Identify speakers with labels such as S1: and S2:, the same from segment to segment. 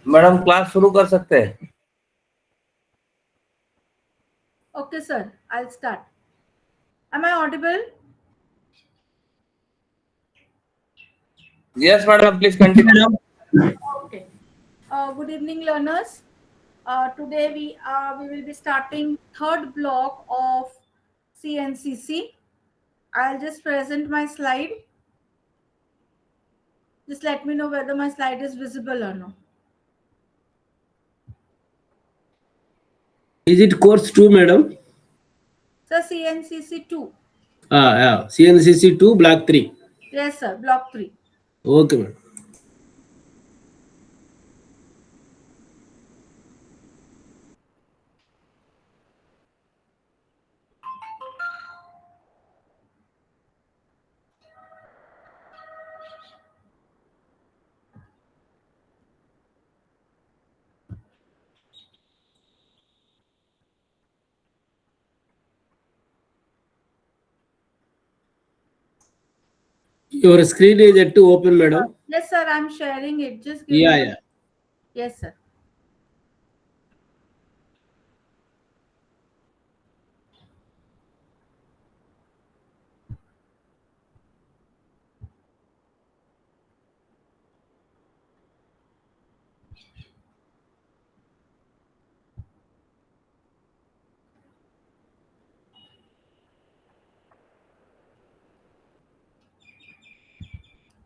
S1: Madam class शुरू कर सकते हैं?
S2: Okay, sir. I'll start. Am I audible?
S1: Yes, madam. Please continue.
S2: Okay. Good evening, learners. Today we will be starting third block of CNCC. I'll just present my slide. Just let me know whether my slide is visible or no.
S3: Is it course 2, madam?
S2: Sir, CNCC 2.
S3: Yeah. CNCC2, block 3.
S2: Yes, sir. Block 3.
S3: Okay, madam. Your screen is yet to open, madam.
S2: Yes, sir. I'm sharing it. Just give
S3: Yeah,
S2: me.
S3: yeah.
S2: Yes, sir.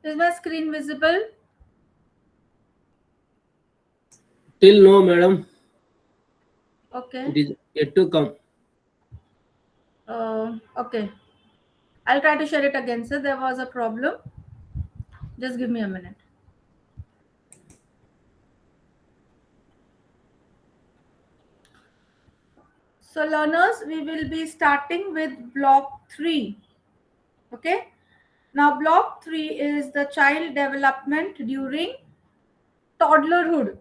S2: Is my screen visible?
S3: Till no, madam.
S2: Okay.
S3: It is yet to come.
S2: Okay. I'll try to share it again, sir. There was a problem. Just give me a minute. So learners, we will be starting with block 3. Okay. Now block 3 is the child development during toddlerhood.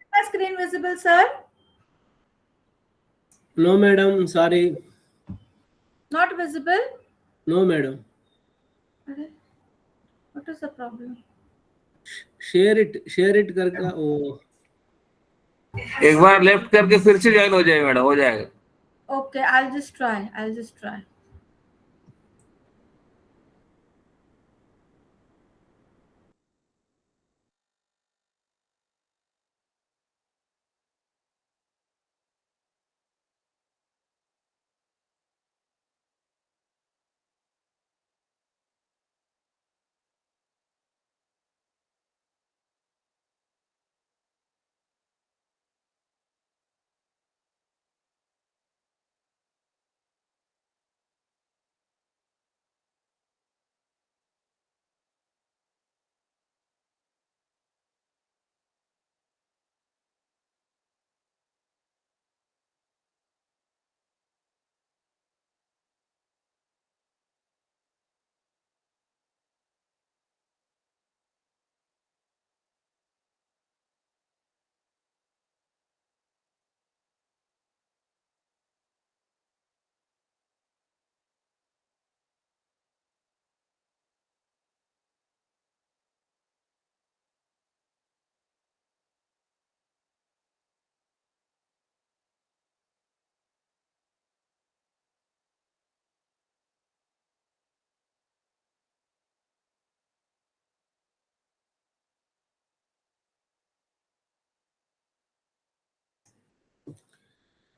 S2: Is my screen visible, sir?
S3: No, madam. Sorry.
S2: Not visible?
S3: No, madam.
S2: Okay. What is the problem?
S3: Share it. Share it करके ओ.
S1: एक बार left करके फिर से join हो जाए madam, हो जाएगा.
S2: Okay, I'll just try.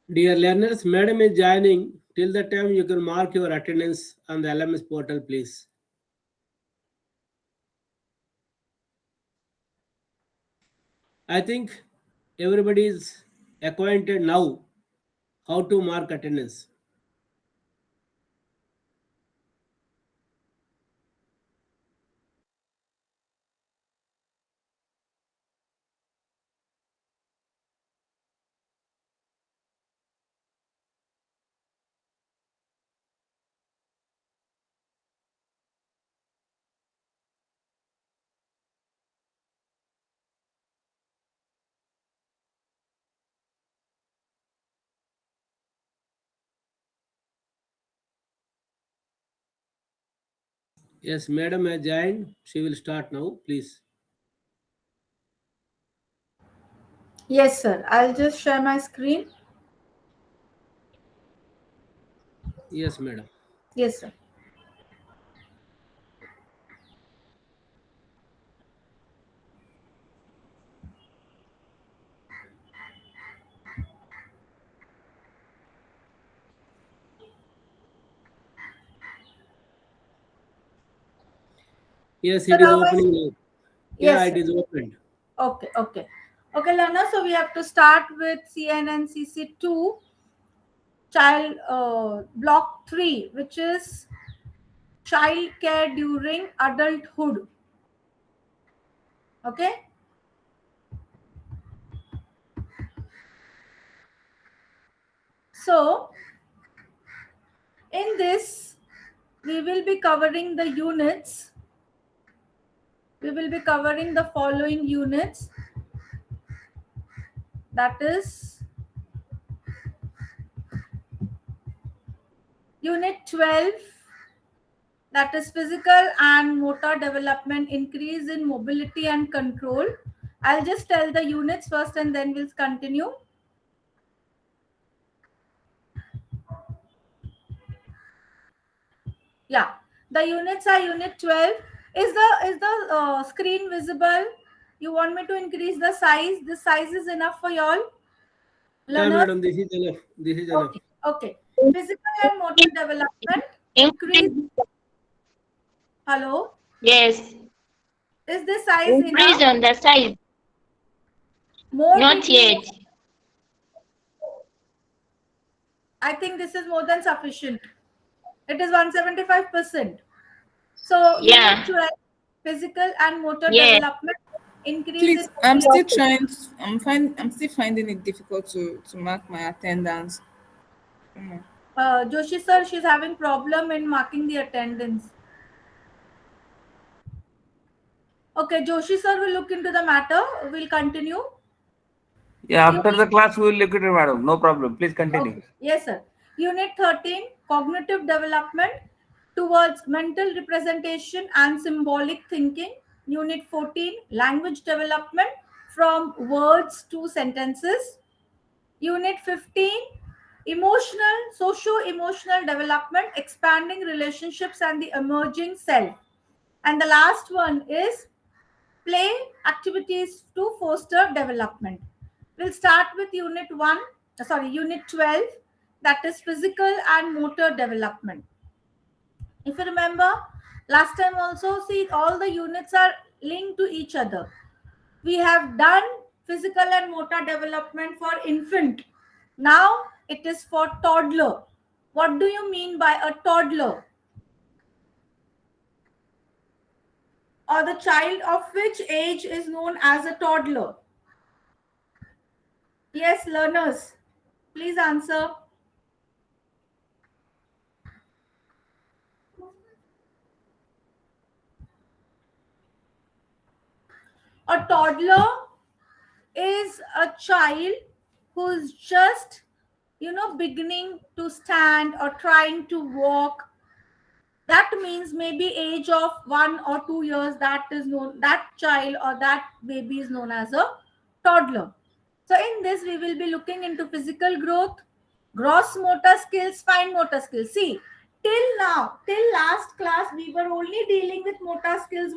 S3: Dear learners, madam is joining. Till the time you can mark your attendance on the LMS portal, please. I think everybody is acquainted now how to mark attendance. Yes, madam has joined. She will start now, please.
S2: Yes, sir. I'll just share my screen.
S3: Yes, madam.
S2: Yes, sir.
S3: Yes,
S2: So
S3: it is
S2: now
S3: opening now. Yeah,
S2: yes,
S3: it
S2: sir.
S3: is opened.
S2: Okay, okay. Okay, learners. So we have to start with CNNCC02 child block 3, which is child care during adulthood. Okay. So in this, we will be covering the units. We will be covering the following units. That is Unit 12, that is physical and motor development, increase in mobility and control. I'll just tell the units first and then we'll continue. Yeah, the units are Unit 12. Is the screen visible? You want me to increase the size? The size is enough for y'all,
S3: Yeah,
S2: learners?
S3: madam, this is enough. This is enough.
S2: Okay, okay. Physical and motor development, increase.
S4: Increase,
S2: Hello,
S4: yes,
S2: is this size
S4: increase
S2: enough?
S4: on the size,
S2: More
S4: not
S2: did you?
S4: yet.
S2: I think this is more than sufficient. It is 175%. So Unit
S4: Yeah,
S2: 12, physical and motor
S4: yes.
S2: development, increase in
S5: Please, I'm still
S2: mobility.
S5: trying. I'm still finding it difficult to mark my attendance. Mm.
S2: Joshi sir, she's having problem in marking the attendance. Okay, Joshi sir will look into the matter. We'll continue.
S1: Yeah, after
S2: Unit,
S1: the class we will look at it, madam. No problem. Please continue.
S2: okay, yes sir. Unit 13, cognitive development towards mental representation and symbolic thinking. Unit 14, language development from words to sentences. Unit 15, emotional, socio-emotional development, expanding relationships and the emerging self. And the last one is play activities to foster development. We'll start with Unit 12, that is physical and motor development. If you remember, last time also, see, all the units are linked to each other. We have done physical and motor development for infant. Now it is for toddler. What do you mean by a toddler? Or the child of which age is known as a toddler? Yes, learners, please answer. A toddler is a child who's just, beginning to stand or trying to walk. That means maybe age of 1 or 2 years, that child or that baby is known as a toddler. So in this we will be looking into physical growth, gross motor skills, fine motor skills. See, till last class we were only dealing with motor skills,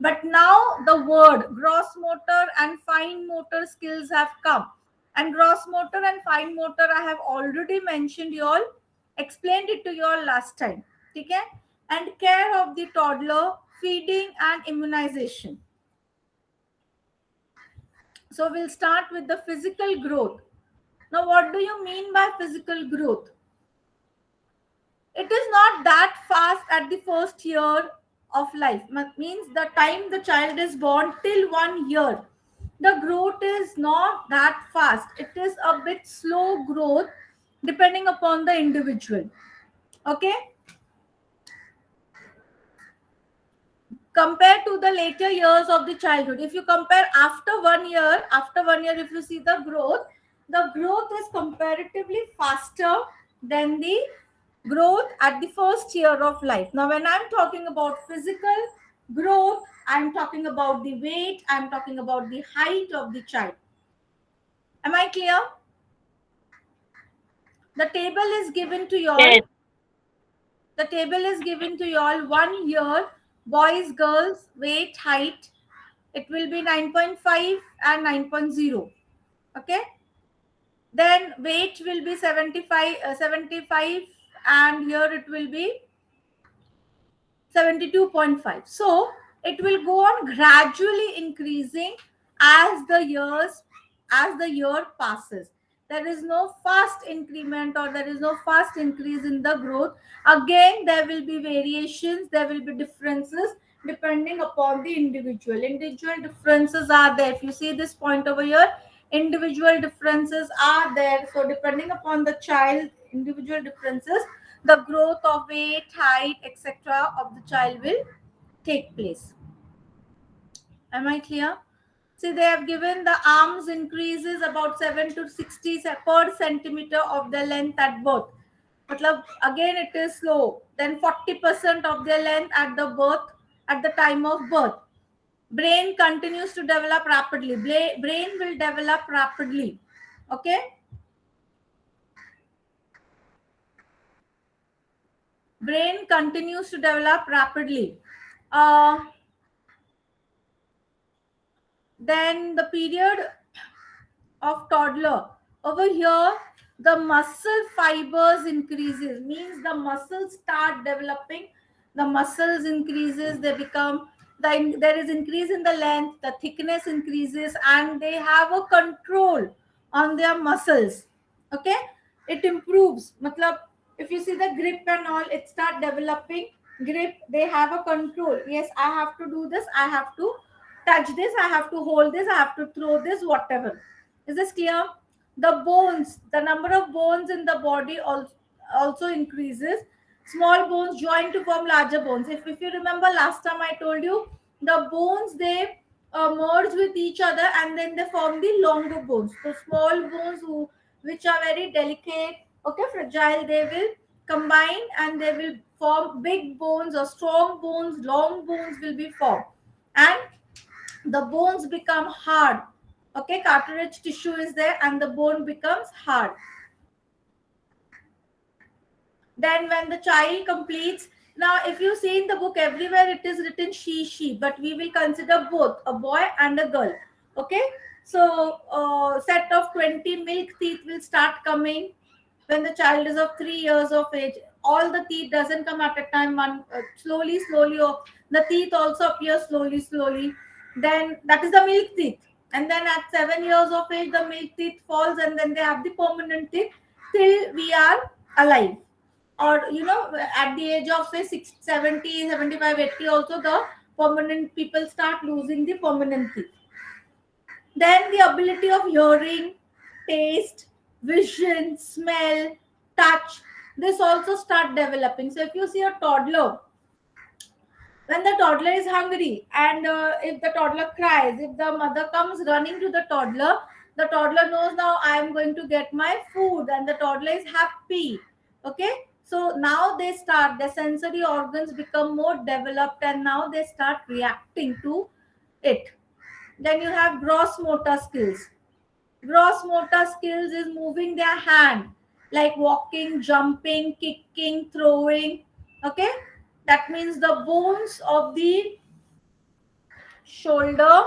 S2: but now the word gross motor and fine motor skills have come. And gross motor and fine motor I have already mentioned you all, explained it to you all last time. Okay? And care of the toddler, feeding and immunization. So we'll start with the physical growth. Now, what do you mean by physical growth? It is not that fast at the first year of life. Means the time the child is born till 1 year, the growth is not that fast. It is a bit slow growth depending upon the individual. Okay? Compared to the later years of the childhood, if you compare after 1 year, if you see the growth is comparatively faster than the growth at the first year of life. Now, when I'm talking about physical growth, I'm talking about the weight, I'm talking about the height of the child. Am I clear? The table is given to you all.
S4: Yes.
S2: The table is given to you all 1 year, boys, girls, weight, height. It will be 9.5 and 9.0. Okay. Then weight will be 75, and here it will be 72.5. So it will go on gradually increasing as the year passes. There is no fast increment or there is no fast increase in the growth. Again, there will be variations, there will be differences depending upon the individual. Individual differences are there. If you see this point over here, individual differences are there. So depending upon the child, individual differences, the growth of weight, height, etc. of the child will take place. Am I clear? See, they have given the arms increases about 7 to 60 per centimeter of the length at birth. Matlab, again, it is slow. Then 40% of their length at the birth, at the time of birth. Brain continues to develop rapidly. Brain will develop rapidly. Okay. Brain continues to develop rapidly. Then the period of toddler. Over here, the muscle fibers increases, means the muscles start developing. The muscles increases, they become, there is increase in the length, the thickness increases, and they have a control on their muscles. Okay, it improves. Matlab, if you see the grip and all, it start developing grip. They have a control. Yes, I have to do this, I have to touch this, I have to hold this, I have to throw this, whatever. Is this clear? The bones, the number of bones in the body also increases. Small bones join to form larger bones. If you remember last time I told you, the bones, they merge with each other and then they form the longer bones. So small bones which are very delicate, okay, fragile, they will combine and they will form big bones or strong bones, long bones will be formed. And the bones become hard. Okay, cartilage tissue is there and the bone becomes hard. Then when the child completes, now if you see in the book, everywhere it is written she, but we will consider both a boy and a girl. Okay, so set of 20 milk teeth will start coming when the child is of 3 years of age. All the teeth doesn't come at a time, one slowly, or the teeth also appear slowly. Then that is the milk teeth. And then at 7 years of age, the milk teeth falls and then they have the permanent teeth till we are alive. Or, at the age of say 60, 70, 75, 80 also the permanent people start losing the permanent teeth. Then the ability of hearing, taste, vision, smell, touch, this also start developing. So if you see a toddler, when the toddler is hungry and if the toddler cries, if the mother comes running to the toddler knows now I am going to get my food and the toddler is happy. Okay, so now they start, the sensory organs become more developed and now they start reacting to it. Then you have gross motor skills. Gross motor skills is moving their hand, like walking, jumping, kicking, throwing. Okay, that means the bones of the shoulder,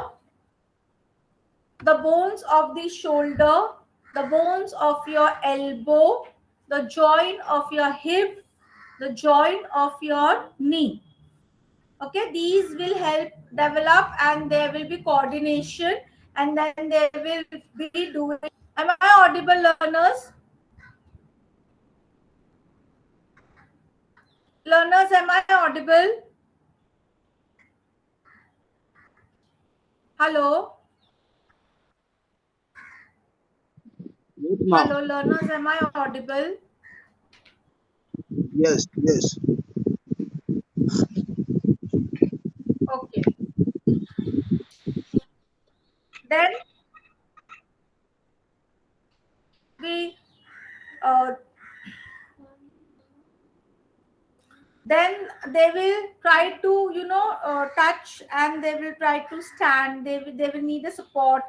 S2: the bones of the shoulder, the bones of your elbow, the joint of your hip, the joint of your knee. Okay, these will help develop and there will be coordination and then they will be doing. Am I audible, learners? Learners, am I audible? Hello?
S6: Yes, ma'am.
S2: Hello, learners, am I audible?
S6: Yes, yes.
S2: Okay. Then we they will try to, touch, and they will try to stand. They will need a support.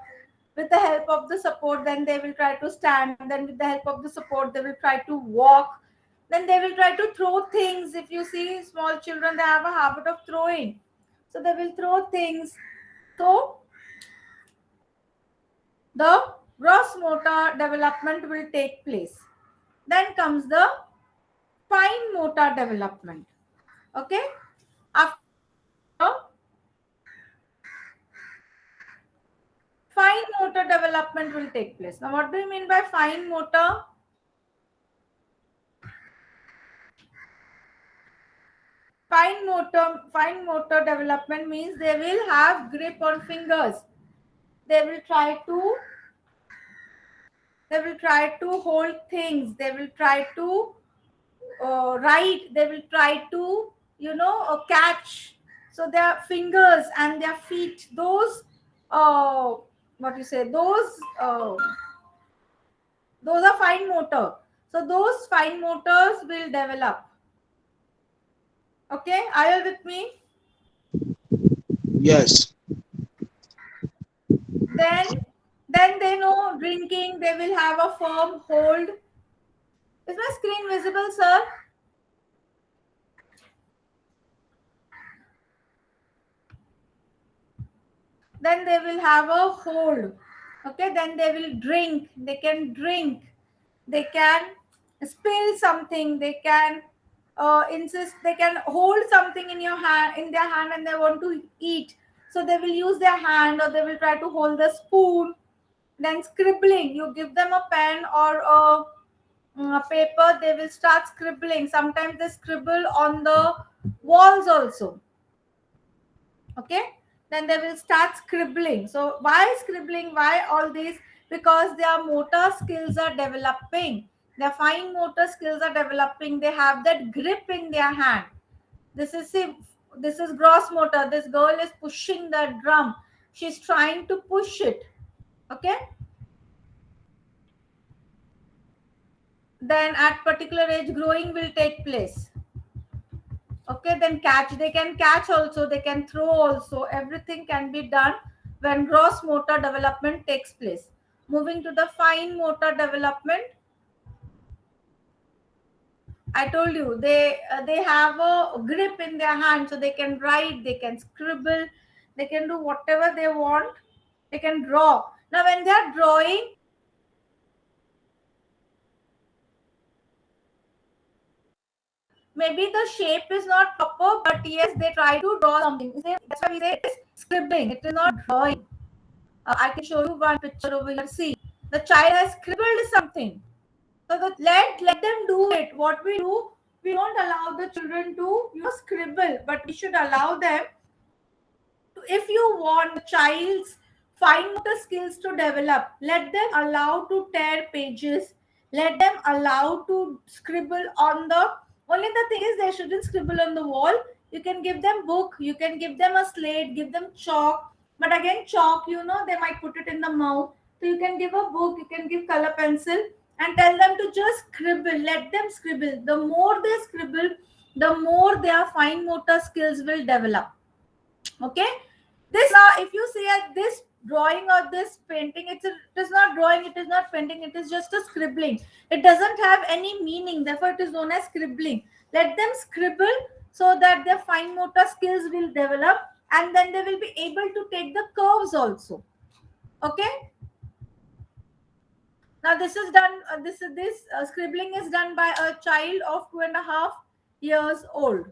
S2: With the help of the support, then they will try to stand. Then with the help of the support, they will try to walk. Then they will try to throw things. If you see small children, they have a habit of throwing. So they will throw things. So the gross motor development will take place. Then comes the fine motor development. Okay. After fine motor development will take place. Now, what do you mean by fine motor? Fine motor development means they will have grip on fingers. They will try to hold things. They will try to write. They will try to catch. So their fingers and their feet, those those are fine motor. So those fine motors will develop. Okay, are you with me?
S6: Yes.
S2: Then they know drinking. They will have a firm hold. Is my screen visible, sir? Then they will have a hold. Okay, then they will drink. They can drink. They can spill something. They can insist. They can hold something in their hand, and they want to eat. So they will use their hand, or they will try to hold the spoon. Then scribbling. You give them a pen or a paper. They will start scribbling. Sometimes they scribble on the walls also. Okay, then they will start scribbling. So why scribbling? Why all these? Because their motor skills are developing. Their fine motor skills are developing. They have that grip in their hand. This is gross motor. This girl is pushing the drum. She's trying to push it. Okay. Then at particular age, growing will take place. Okay, then catch. They can catch also. They can throw also. Everything can be done when gross motor development takes place. Moving to the fine motor development, I told you they have a grip in their hand, so they can write, they can scribble, they can do whatever they want. They can draw. Now, when they are drawing, maybe the shape is not proper, but yes, they try to draw something. That's why we say it is scribbling. It is not drawing. I can show you one picture over here. See, the child has scribbled something. So let them do it. What we do, we don't allow the children to scribble, but we should allow them to, if you want the child's fine motor skills to develop, let them allow to tear pages. Let them allow to scribble on the. Only the thing is, they shouldn't scribble on the wall. You can give them book. You can give them a slate. Give them chalk. But again, chalk, they might put it in the mouth. So you can give a book. You can give color pencil and tell them to just scribble. Let them scribble. The more they scribble, the more their fine motor skills will develop. Okay. This now, if you see at this drawing or this painting, it is not drawing, it is not painting, it is just a scribbling. It doesn't have any meaning, therefore it is known as scribbling. Let them scribble so that their fine motor skills will develop, and then they will be able to take the curves also. Okay. Now this is done. This scribbling is done by a child of 2.5 years old.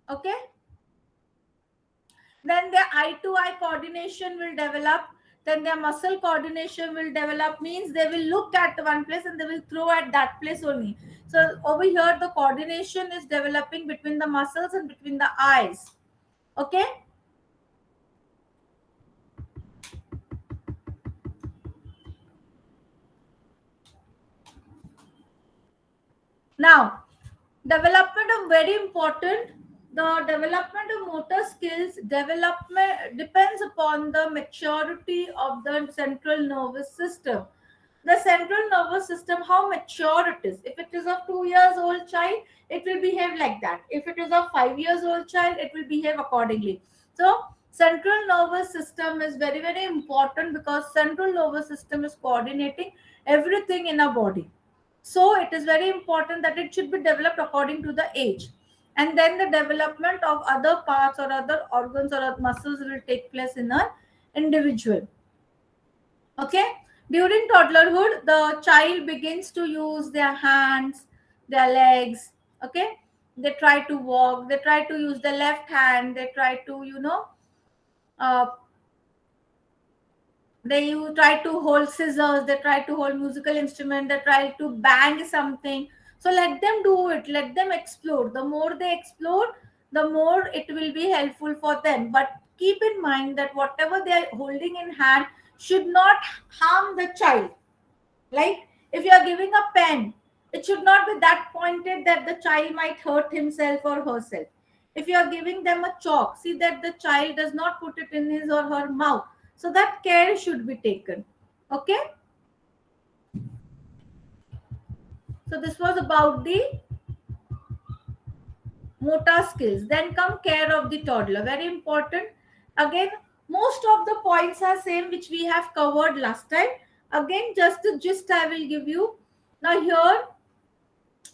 S2: Okay. Then their eye-to-eye coordination will develop. Then their muscle coordination will develop. Means they will look at one place and they will throw at that place only. So over here, the coordination is developing between the muscles and between the eyes. Okay. Now, development of very important. The development of motor skills development depends upon the maturity of the central nervous system. The central nervous system, how mature it is. If it is a 2 years old child, it will behave like that. If it is a 5 years old child, it will behave accordingly. So central nervous system is very, very important, because central nervous system is coordinating everything in our body. So it is very important that it should be developed according to the age. And then the development of other parts or other organs or other muscles will take place in an individual. Okay, during toddlerhood the child begins to use their hands, their legs. Okay, they try to walk, they try to use the left hand, they try to uh, you try to hold scissors, they try to hold musical instrument, they try to bang something. So let them do it, let them explore. The more they explore, the more it will be helpful for them. But keep in mind that whatever they are holding in hand should not harm the child. Like, if you are giving a pen, it should not be that pointed that the child might hurt himself or herself. If you are giving them a chalk, see that the child does not put it in his or her mouth. So that care should be taken. Okay. So this was about the motor skills. Then come care of the toddler. Very important. Again, most of the points are same which we have covered last time. Again, just the gist I will give you. Now here,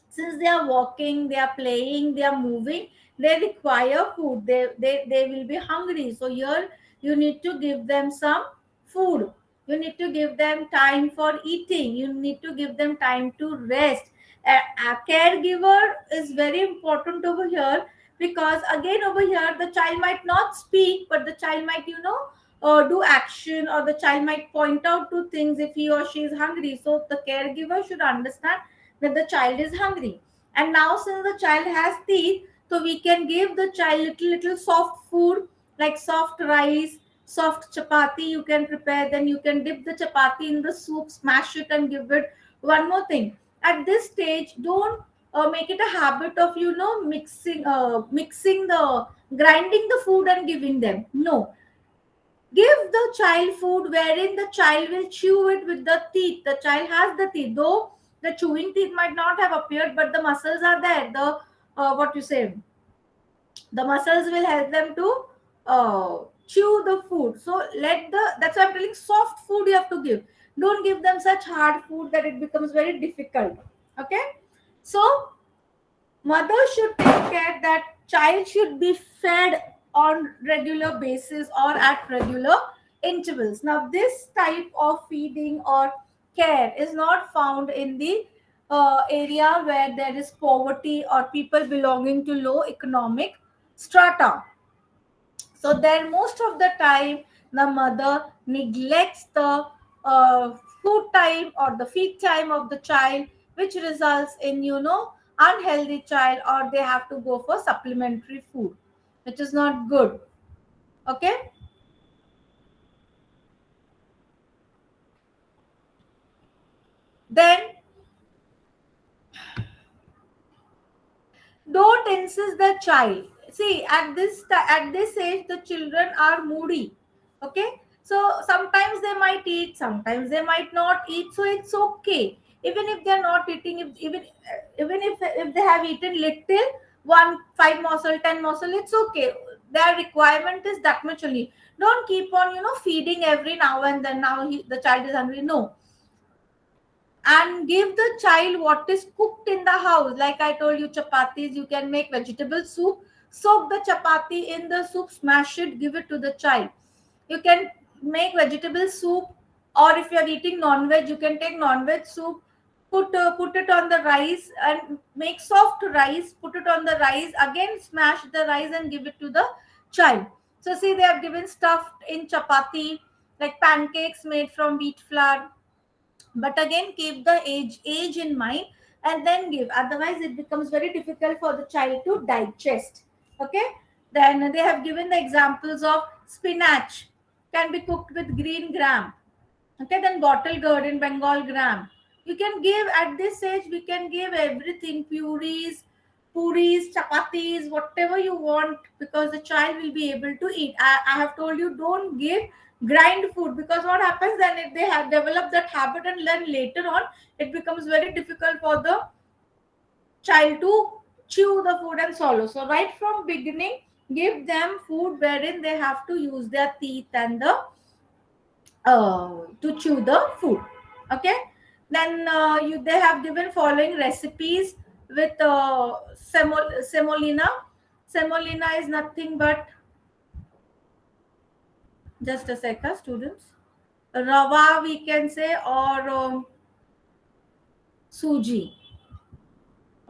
S2: since they are walking, they are playing, they are moving, they require food. They will be hungry. So here you need to give them some food. You need to give them time for eating. You need to give them time to rest. A caregiver is very important over here, because again over here the child might not speak, but the child might do action, or the child might point out to things if he or she is hungry. So the caregiver should understand that the child is hungry. And now since the child has teeth, so we can give the child little soft food, like soft rice, soft chapati you can prepare. Then you can dip the chapati in the soup, smash it and give it. One more thing, at this stage, don't make it a habit of mixing the grinding the food and giving them. No, give the child food wherein the child will chew it with the teeth. The child has the teeth, though the chewing teeth might not have appeared, but the muscles are there. The what you say, the muscles will help them to chew the food. So that's why I'm telling, soft food you have to give. Don't give them such hard food that it becomes very difficult. Okay, so mother should take care that child should be fed on regular basis or at regular intervals. Now this type of feeding or care is not found in the area where there is poverty or people belonging to low economic strata. So then most of the time the mother neglects the food time or the feed time of the child, which results in unhealthy child, or they have to go for supplementary food, which is not good. Okay, then don't insist the child. See, at this age the children are moody. Okay, so sometimes they might eat, sometimes they might not eat. So it's okay, even if they're not eating, even if they have eaten little, 1 5 morsel, 10 morsel, it's okay. Their requirement is that much only. Don't keep on feeding every now and then. Now the child is hungry, no. And give the child what is cooked in the house. Like I told you, chapatis, you can make vegetable soup, soak the chapati in the soup, smash it, give it to the child. You can make vegetable soup, or if you are eating non-veg, you can take non-veg soup, put it on the rice and make soft rice, put it on the rice, again smash the rice and give it to the child. So see, they have given stuffed in chapati, like pancakes made from wheat flour. But again, keep the age in mind and then give. Otherwise it becomes very difficult for the child to digest. Okay, then they have given the examples of spinach can be cooked with green gram. Okay, then bottle gourd in Bengal gram. You can give at this age, we can give everything, puris, puris, chapatis, whatever you want, because the child will be able to eat. I have told you, don't give grind food, because what happens then, if they have developed that habit and then later on it becomes very difficult for the child to chew the food and swallow. So right from beginning, give them food wherein they have to use their teeth and the to chew the food. Okay, then they have given following recipes with semolina. Semolina is nothing but, just a second students, rava we can say, or suji.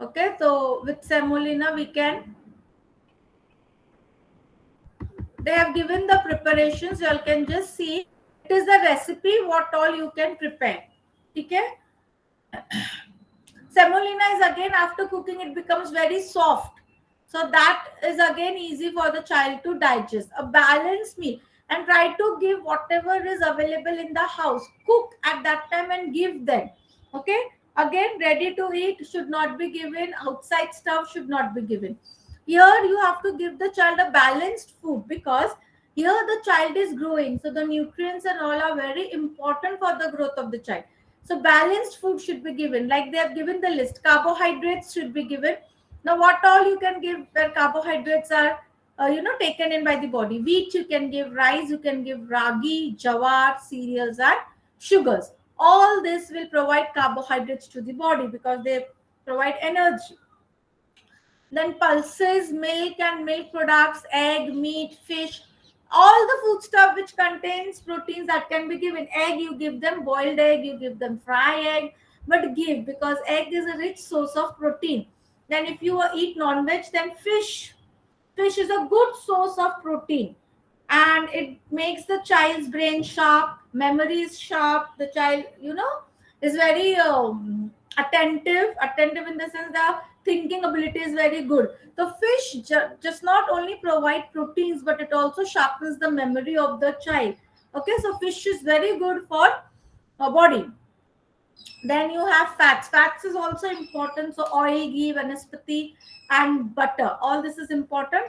S2: Okay, so with semolina we can, they have given the preparations, you all can just see. It is the recipe what all you can prepare. Okay, semolina is again, after cooking it becomes very soft, so that is again easy for the child to digest. A balanced meal, and try to give whatever is available in the house, cook at that time and give them. Okay, again, ready to eat should not be given, outside stuff should not be given. Here you have to give the child a balanced food, because here the child is growing, so the nutrients and all are very important for the growth of the child. So balanced food should be given, like they have given the list. Carbohydrates should be given. Now, what all you can give where carbohydrates are, taken in by the body? Wheat you can give, rice you can give, ragi, jawar, cereals, and sugars. All this will provide carbohydrates to the body because they provide energy. Then pulses, milk and milk products, egg, meat, fish, all the food stuff which contains proteins that can be given. Egg you give them, boiled egg you give them, fry egg, but give, because egg is a rich source of protein. Then if you eat non-veg, then fish is a good source of protein, and it makes the child's brain sharp, memory is sharp, the child is very attentive in the sense that thinking ability is very good. The fish just not only provide proteins, but it also sharpens the memory of the child. Okay, so fish is very good for body. Then you have fats. Fats is also important. So oil, ghee, vanaspati, and butter. All this is important.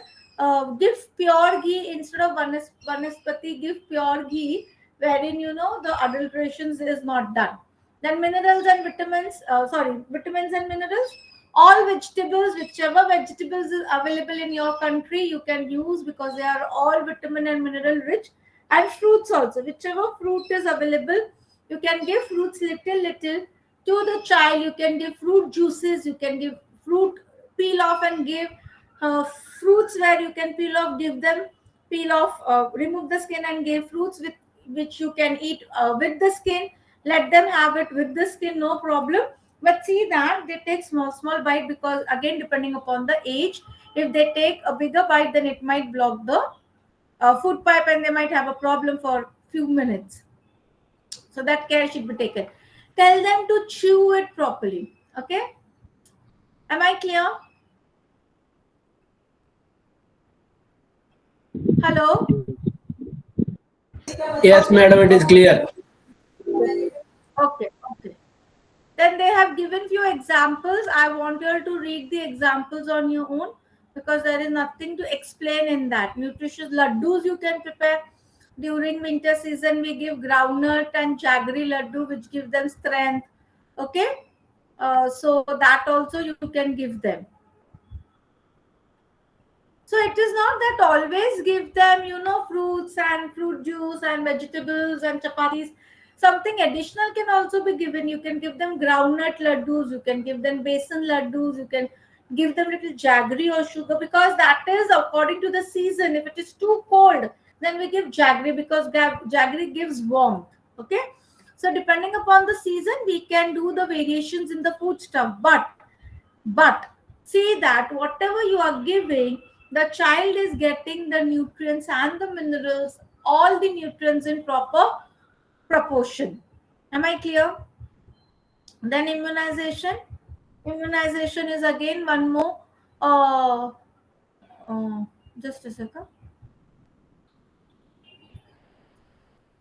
S2: Give pure ghee instead of vanaspati. Give pure ghee, wherein the adulterations is not done. Then minerals and vitamins. Vitamins and minerals. All vegetables, whichever vegetables is available in your country, you can use, because they are all vitamin and mineral rich. And fruits also, whichever fruit is available, you can give fruits little to the child. You can give fruit juices, you can give fruit peel off and give fruits where you can peel off, give them peel off, remove the skin and give fruits with which you can eat with the skin. Let them have it with the skin, no problem. But see that they take small bite, because again, depending upon the age, if they take a bigger bite, then it might block the food pipe and they might have a problem for few minutes. So that care should be taken. Tell them to chew it properly. Okay, am I clear? Hello?
S3: Yes, madam, it is clear.
S2: Okay. Then they have given few examples. I want you all to read the examples on your own, because there is nothing to explain in that. Nutritious laddus you can prepare. During winter season, we give groundnut and jaggery laddu, which give them strength. Okay, so that also you can give them. So it is not that always give them, fruits and fruit juice and vegetables and chapatis. Something additional can also be given. You can give them groundnut laddus, you can give them besan laddus, you can give them little jaggery or sugar, because that is according to the season. If it is too cold, then we give jaggery, because jaggery gives warmth. Okay, so depending upon the season, we can do the variations in the food stuff. But see that whatever you are giving, the child is getting the nutrients and the minerals, all the nutrients in proper proportion. Am I clear? Then immunization is again one more, just a second.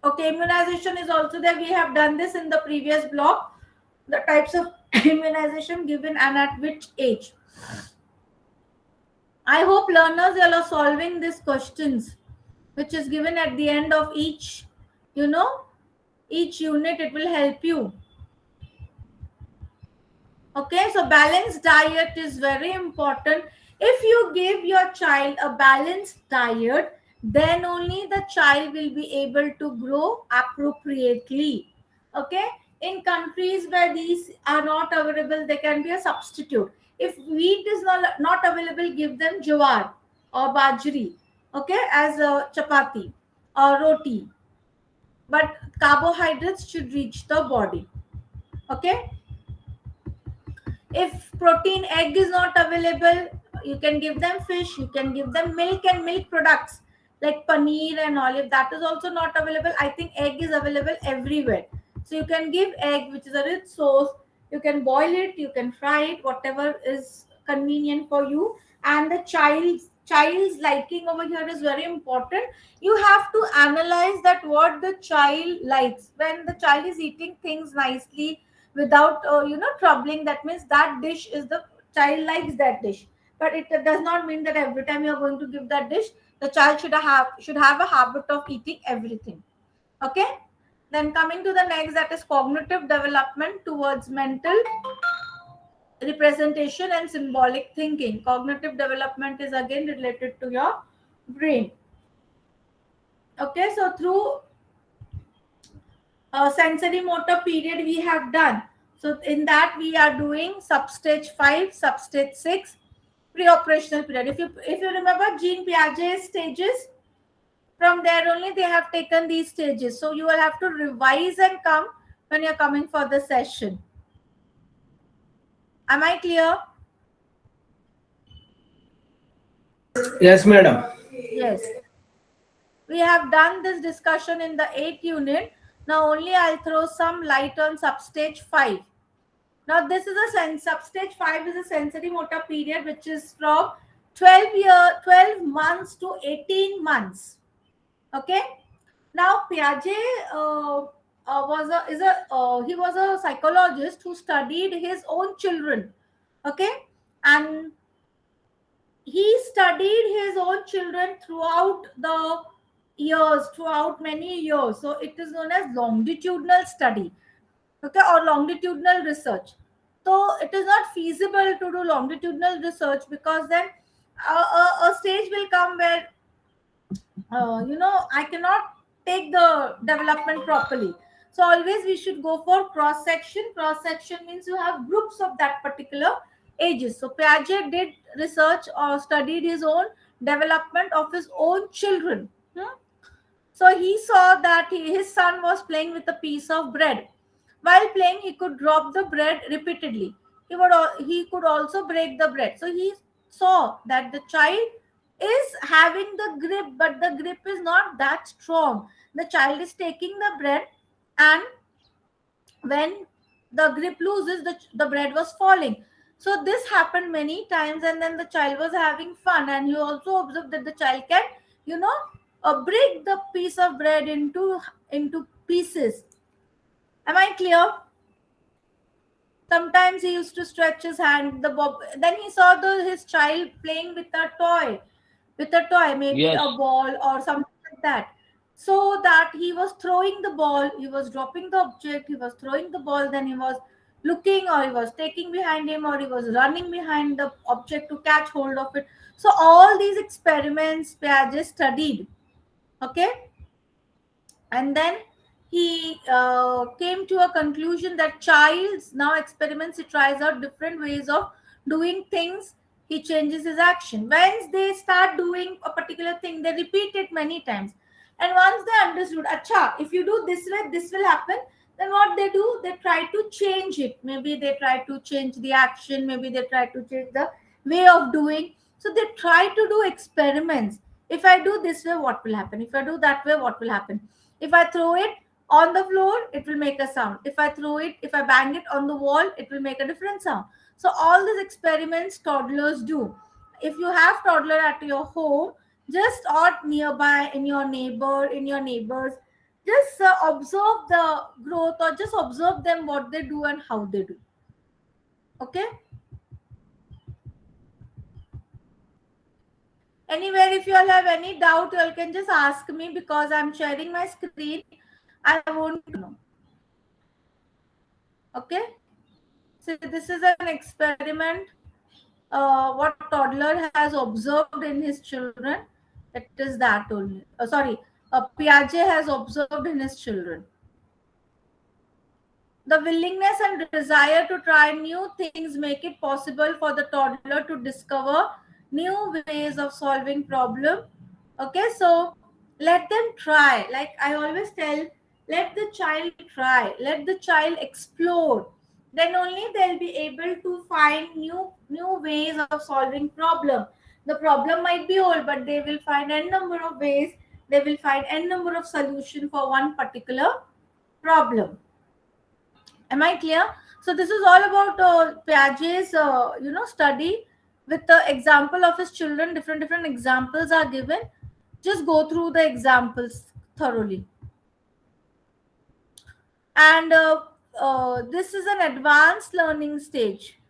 S2: Okay, immunization is also there. We have done this in the previous block, the types of immunization given and at which age. I hope learners, you are solving these questions, which is given at the end of each, each unit. It will help you. Okay, so balanced diet is very important. If you give your child a balanced diet, then only the child will be able to grow appropriately. Okay, in countries where these are not available, there can be a substitute. If wheat is not available, give them jawar or bajri, okay, as a chapati or roti. But carbohydrates should reach the body. Okay, if protein egg is not available, you can give them fish, you can give them milk and milk products like paneer and all. If that is also not available, I think egg is available everywhere, so you can give egg, which is a rich source. You can boil it, you can fry it, whatever is convenient for you. And the child's liking over here is very important. You have to analyze that what the child likes. When the child is eating things nicely without troubling, that means that dish is the child likes that dish. But it does not mean that every time you are going to give that dish, the child should have a habit of eating everything. Okay, then coming to the next, that is cognitive development towards mental representation and symbolic thinking. Cognitive development is again related to your brain. Okay, so through sensory motor period we have done. So in that we are doing substage 5, substage 6, pre-operational period. If you remember Jean Piaget's stages, from there only they have taken these stages. So you will have to revise and come when you're coming for the session. Am I clear?
S3: Yes, madam.
S2: Yes. We have done this discussion in the 8th unit. Now only I'll throw some light on substage 5. Now this is substage 5 is a sensory motor period, which is from 12 months to 18 months. Okay. Now Piaget he was a psychologist who studied his own children. Okay, and he studied his own children throughout the years, throughout many years. So it is known as longitudinal study, okay, or longitudinal research. So it is not feasible to do longitudinal research, because then a stage will come where I cannot take the development properly. So always we should go for cross section. Cross section means you have groups of that particular ages. So Piaget did research or studied his own development of his own children. So he saw that his son was playing with a piece of bread. While playing, he could drop the bread repeatedly. He could also break the bread. So he saw that the child is having the grip, but the grip is not that strong. The child is taking the bread, and when the grip loses, the bread was falling. So this happened many times, and then the child was having fun, and you also observed that the child can, break the piece of bread into pieces. Am I clear? Sometimes he used to stretch his hand. Then he saw his child playing with a toy, maybe
S1: Yes.
S2: a ball or something like that. So that he was throwing the ball, he was dropping the object, he was throwing the ball, then he was looking, or he was taking behind him, or he was running behind the object to catch hold of it. So all these experiments Piaget studied. Okay, and then he came to a conclusion that child's now experiments, he tries out different ways of doing things. He changes his action. Once they start doing a particular thing, they repeat it many times, and once they understood, acha, if you do this way, this will happen, then what they do, they try to change it. Maybe they try to change the action, maybe they try to change the way of doing. So they try to do experiments. If I do this way, what will happen? If I do that way, what will happen? If I throw it on the floor, it will make a sound. If I bang it on the wall, it will make a different sound. So all these experiments toddlers do. If you have toddler at your home, just or nearby, in your neighbors, just observe the growth, or just observe them, what they do and how they do. Okay. Anywhere, if you all have any doubt, you all can just ask me, because I'm sharing my screen. I won't know. Okay. So this is an experiment. What toddler has observed in his children. It is that only. Sorry, Piaget has observed in his children. The willingness and desire to try new things make it possible for the toddler to discover new ways of solving problem. Okay, so let them try. Like I always tell, let the child try, let the child explore. Then only they'll be able to find new ways of solving problem. The problem might be old, but they will find n number of ways. They will find n number of solution for one particular problem. Am I clear? So this is all about Piaget's study with the example of his children. Different examples are given. Just go through the examples thoroughly. And this is an advanced learning stage.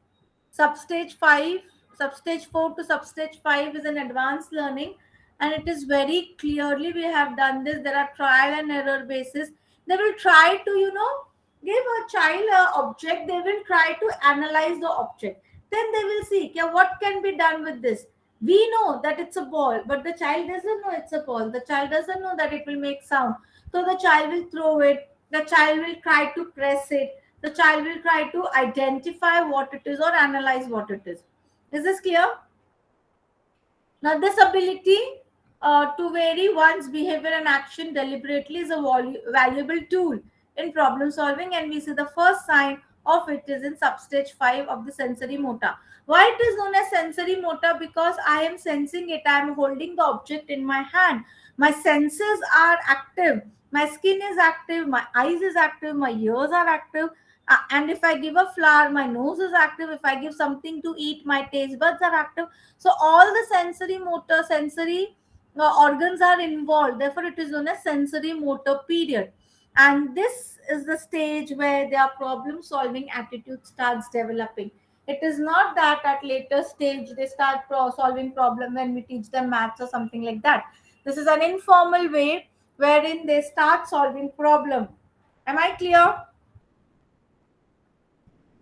S2: Substage 5, substage 4 to substage 5 is an advanced learning, and it is very clearly we have done this. There are trial and error basis. They will try to give a child a object. They will try to analyze the object. Then they will see, okay, what can be done with this. We know that it's a ball, but the child doesn't know it's a ball. The child doesn't know that it will make sound. So the child will throw it. The child will try to press it. The child will try to identify what it is or analyze what it is. Is this clear? Now, this ability to vary one's behavior and action deliberately is a valuable tool in problem solving, and we see the first sign of it is in substage 5 of the sensory motor. Why it is known as sensory motor? Because I am sensing it. I am holding the object in my hand. My senses are active. My skin is active. My eyes is active. My ears are active. And if I give a flower, my nose is active. If I give something to eat, my taste buds are active. So all the sensory organs are involved. Therefore, it is known as sensory motor period. And this is the stage where their problem solving attitude starts developing. It is not that at later stage they start solving problem when we teach them maths or something like that. This is an informal way wherein they start solving problem. Am I clear?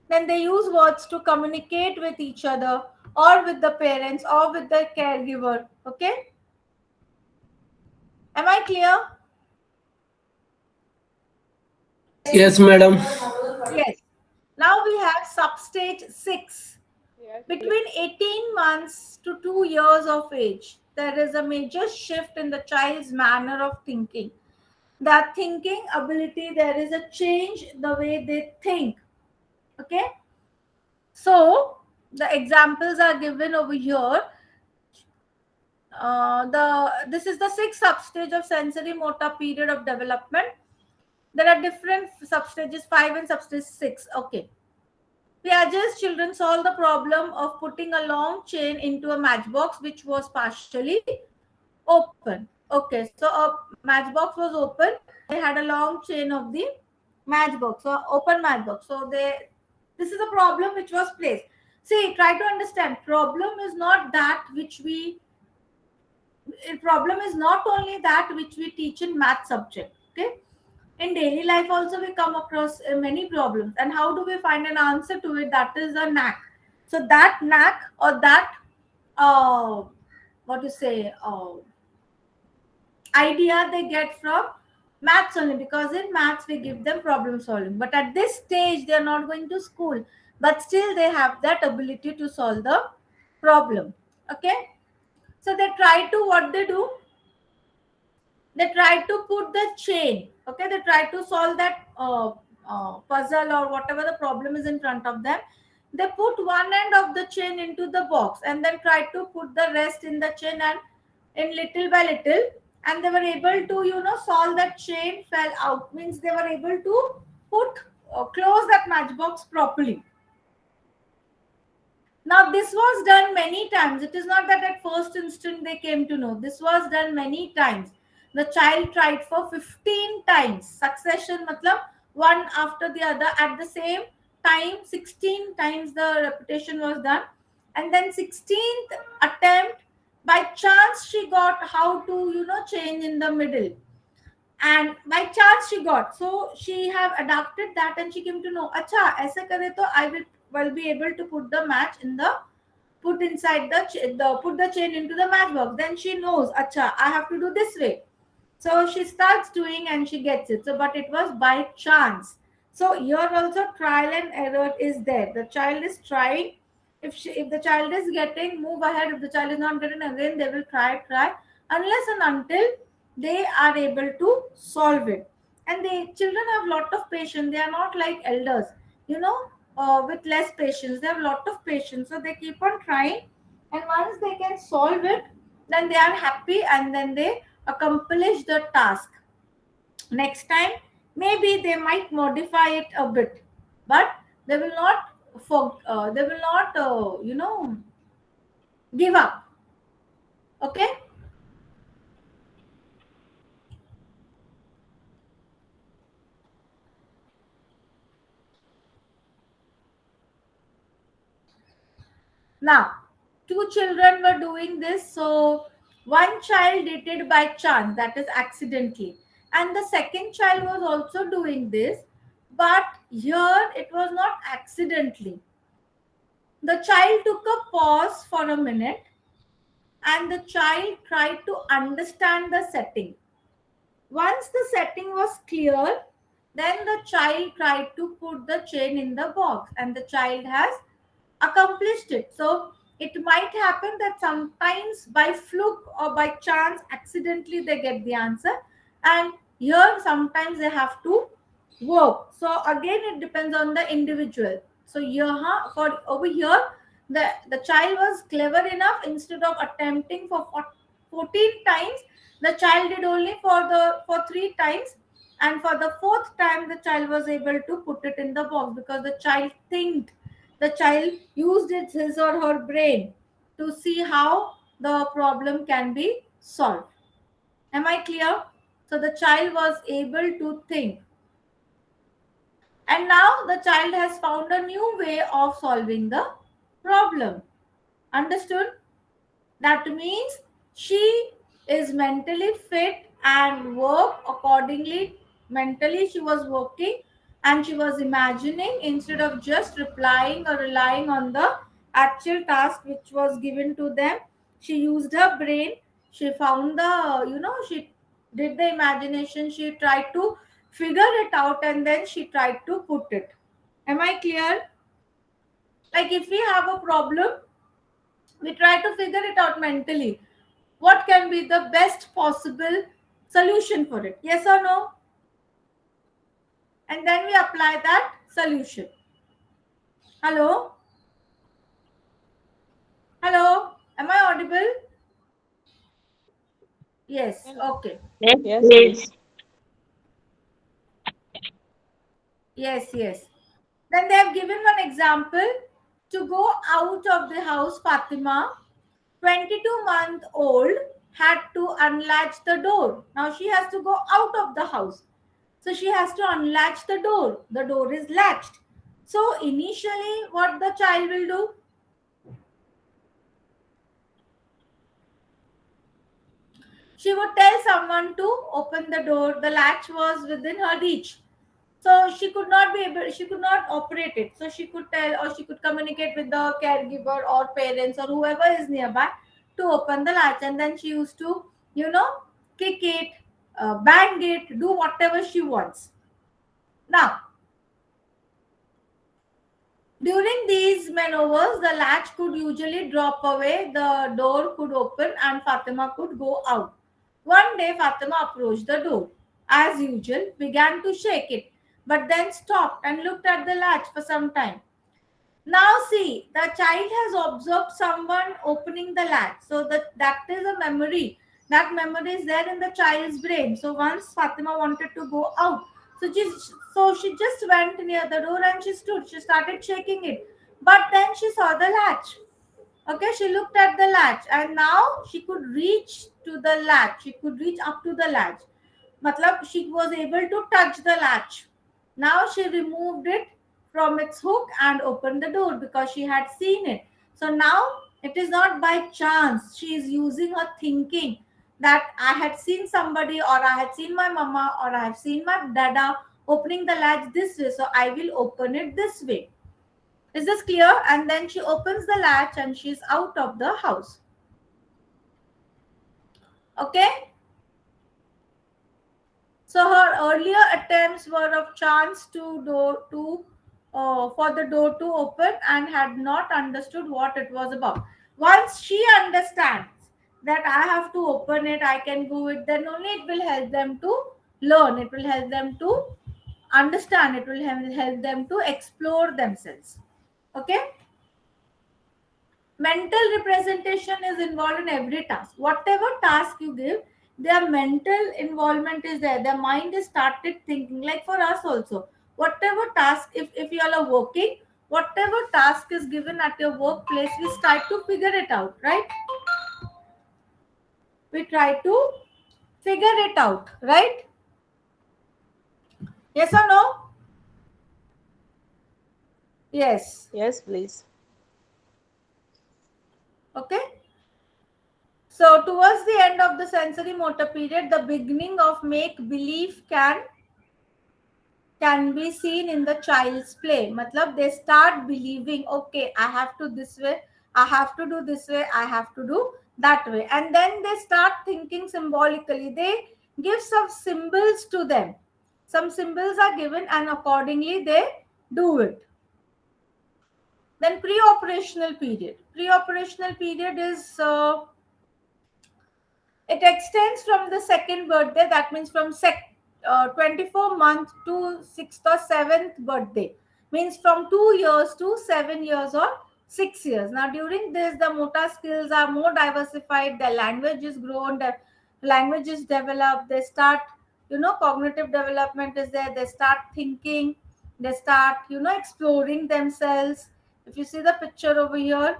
S2: Then they use words to communicate with each other or with the parents or with the caregiver. Okay? Am I clear?
S3: Yes, madam.
S2: Yes. Now we have substage 6.
S5: Yes.
S2: Between 18 months to 2 years of age, there is a major shift in the child's manner of thinking. That thinking ability, there is a change the way they think. Okay? So, the examples are given over here. This is the 6th substage of sensory motor period of development. There are different substages 5 and substage 6. Okay. Piaget's children solved the problem of putting a long chain into a matchbox which was partially open. Okay, so a matchbox was open. They had a long chain of the matchbox, so open matchbox. So this is a problem which was placed. See, try to understand. Problem is not only that which we teach in math subject. Okay, in daily life also we come across many problems, and how do we find an answer to it? That is a knack. So that knack or that what you say idea they get from maths only, because in maths we give them problem solving. But at this stage they are not going to school, but still they have that ability to solve the problem. Okay, so they try to, what they do, they try to put the chain. Okay, they try to solve that puzzle or whatever the problem is in front of them. They put one end of the chain into the box and then try to put the rest in the chain, and in little by little, and they were able to solve that chain fell out, means they were able to put close that matchbox properly. Now, this was done many times. It is not that at first instant they came to know. This was done many times. The child tried for 15 times. Succession, matlab one after the other at the same time. 16 times the repetition was done. And then 16th attempt, By chance she got how to change in the middle, and by chance she got, so she have adapted that, and she came to know, acha aise kare to I will be able to put the match in the, put inside the put the chain into the matchbox. Then she knows, acha I have to do this way. So she starts doing and she gets it. So, but it was by chance. So here also trial and error is there. The child is trying. If the child is getting, move ahead. If the child is not getting, again they will try unless and until they are able to solve it. And the children have lot of patience. They are not like elders, you know, with less patience. They have lot of patience. So they keep on trying, and once they can solve it, then they are happy, and then they accomplish the task. Next time maybe they might modify it a bit, but they will not they will not give up. Okay. Now two children were doing this. So one child did it by chance, that is accidentally, and the second child was also doing this, but here it was not accidentally. The child took a pause for a minute, and the child tried to understand the setting. Once the setting was clear, then the child tried to put the chain in the box, and the child has accomplished it. So it might happen that sometimes by fluke or by chance, accidentally they get the answer, and here sometimes they have to work. So again, it depends on the individual. So here, for over here, the child was clever enough. Instead of attempting for 14 times, the child did only for 3 times, and for the fourth time the child was able to put it in the box, because the child think, the child used his or her brain to see how the problem can be solved. Am I clear? So the child was able to think, and now the child has found a new way of solving the problem. Understood? That means she is mentally fit and work accordingly. Mentally, she was working and she was imagining instead of just replying or relying on the actual task which was given to them. She used her brain. She found she did the imagination. She tried to figure it out, and then she tried to put it. Am I clear? Like if we have a problem, we try to figure it out mentally. What can be the best possible solution for it? Yes or no? And then we apply that solution. Hello? Hello? Am I audible? Yes. Okay.
S5: Yes, please.
S2: Yes, yes. Then they have given one example. To go out of the house, Fatima, 22-month-old, had to unlatch the door. Now she has to go out of the house. So she has to unlatch the door. The door is latched. So initially, what the child will do? She would tell someone to open the door. The latch was within her reach. So she could not be able, she could not operate it. So she could tell, or she could communicate with the caregiver or parents or whoever is nearby to open the latch. And then she used to, kick it, bang it, do whatever she wants. Now, during these maneuvers, the latch could usually drop away, the door could open, and Fatima could go out. One day, Fatima approached the door. As usual, began to shake it, but then stopped and looked at the latch for some time. Now see, the child has observed someone opening the latch. So that is a memory. That memory is there in the child's brain. So once Fatima wanted to go out, so she just went near the door and she stood. She started shaking it. But then she saw the latch. Okay, she looked at the latch, and now she could reach to the latch. She could reach up to the latch. Matlab, she was able to touch the latch. Now she removed it from its hook and opened the door because she had seen it. So now It is not by chance. She is using her thinking that I had seen somebody, or I had seen my mama, or I have seen my dada opening the latch this way, so I will open it this way. Is this clear? And then she opens the latch and she's out of the house. Okay? So her earlier attempts were of chance for the door to open, and had not understood what it was about. Once she understands that I have to open it, I can do it, then only it will help them to learn. It will help them to understand. It will help them to explore themselves. Okay? Mental representation is involved in every task. Whatever task you give, their mental involvement is there. Their mind is started thinking. Like for us also, whatever task, if you all are working, whatever task is given at your workplace, we try to figure it out, right? We try to figure it out, right? Yes or no? Yes.
S4: Yes, please.
S2: Okay. So towards the end of the sensory motor period, the beginning of make believe can be seen in the child's play. Matlab, they start believing, okay, I have to this way, I have to do this way, I have to do that way. And then they start thinking symbolically. They give some symbols to them. Some symbols are given and accordingly they do it. Then pre-operational period. Pre-operational period is it extends from the second birthday, that means from 24 month to 6th or 7th birthday, means from 2 years to 7 years or 6 years. Now during this, the motor skills are more diversified, the language is grown, the language is developed, they start, cognitive development is there, they start thinking, they start, exploring themselves. If you see the picture over here,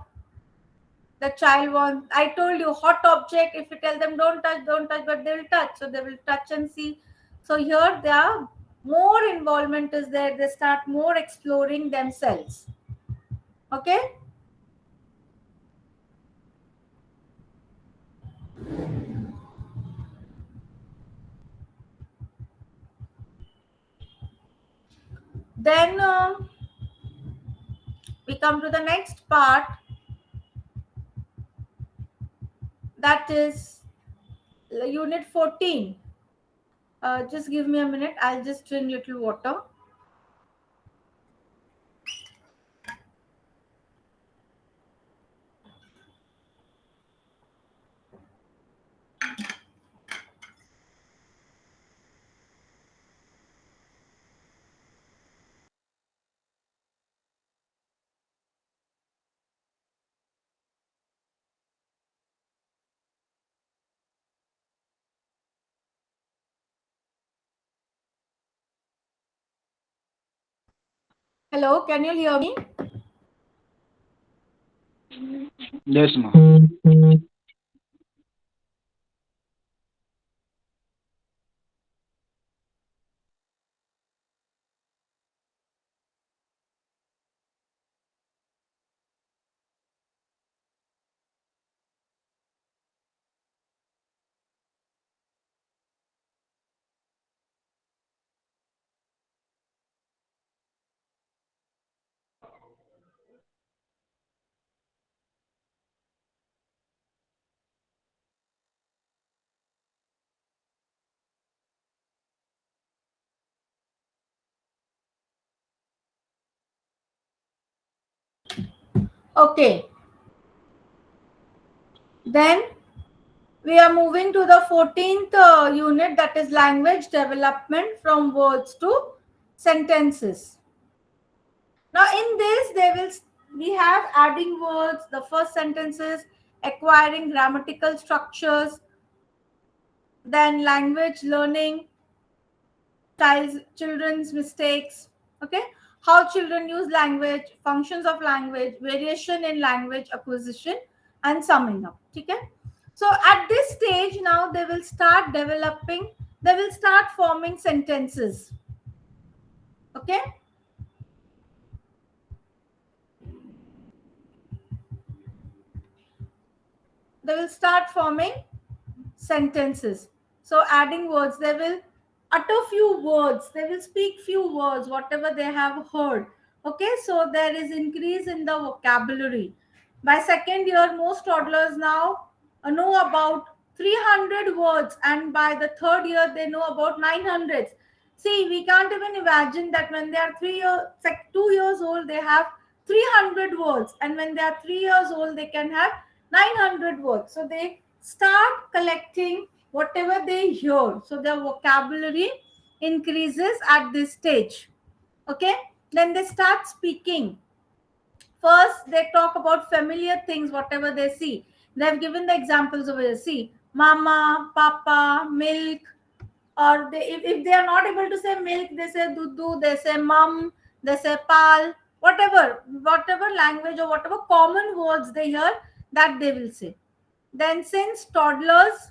S2: the child wants, I told you, hot object, if you tell them don't touch, but they will touch, so they will touch and see. So here they are, more involvement is there, they start more exploring themselves. Okay. Then we come to the next part, that is unit 14. Just give me a minute, I'll just drink little water. Hello, can you hear me?
S6: Yes, ma'am.
S2: Okay. Then we are moving to the 14th unit, that is language development from words to sentences. Now in this we have adding words, the first sentences, acquiring grammatical structures, then language learning, children's mistakes, okay, how children use language, functions of language, variation in language acquisition, and summing up. Okay. So at this stage now they will start developing, they will start forming sentences. Okay. they will start forming sentences. So adding words, they will utter few words, they will speak few words, whatever they have heard. Okay, so there is increase in the vocabulary. By second year, most toddlers now know about 300 words, and by the third year, they know about 900. See, we can't even imagine that when they are 2 years old, they have 300 words, and when they are 3 years old, they can have 900 words. So they start collecting whatever they hear. So their vocabulary increases at this stage. Okay, then they start speaking. First, they talk about familiar things, whatever they see. They've given the examples over here. See, mama, papa, milk, or if they are not able to say milk, they say dudu, they say mum, they say pal, whatever language or whatever common words they hear, that they will say. Then, since toddlers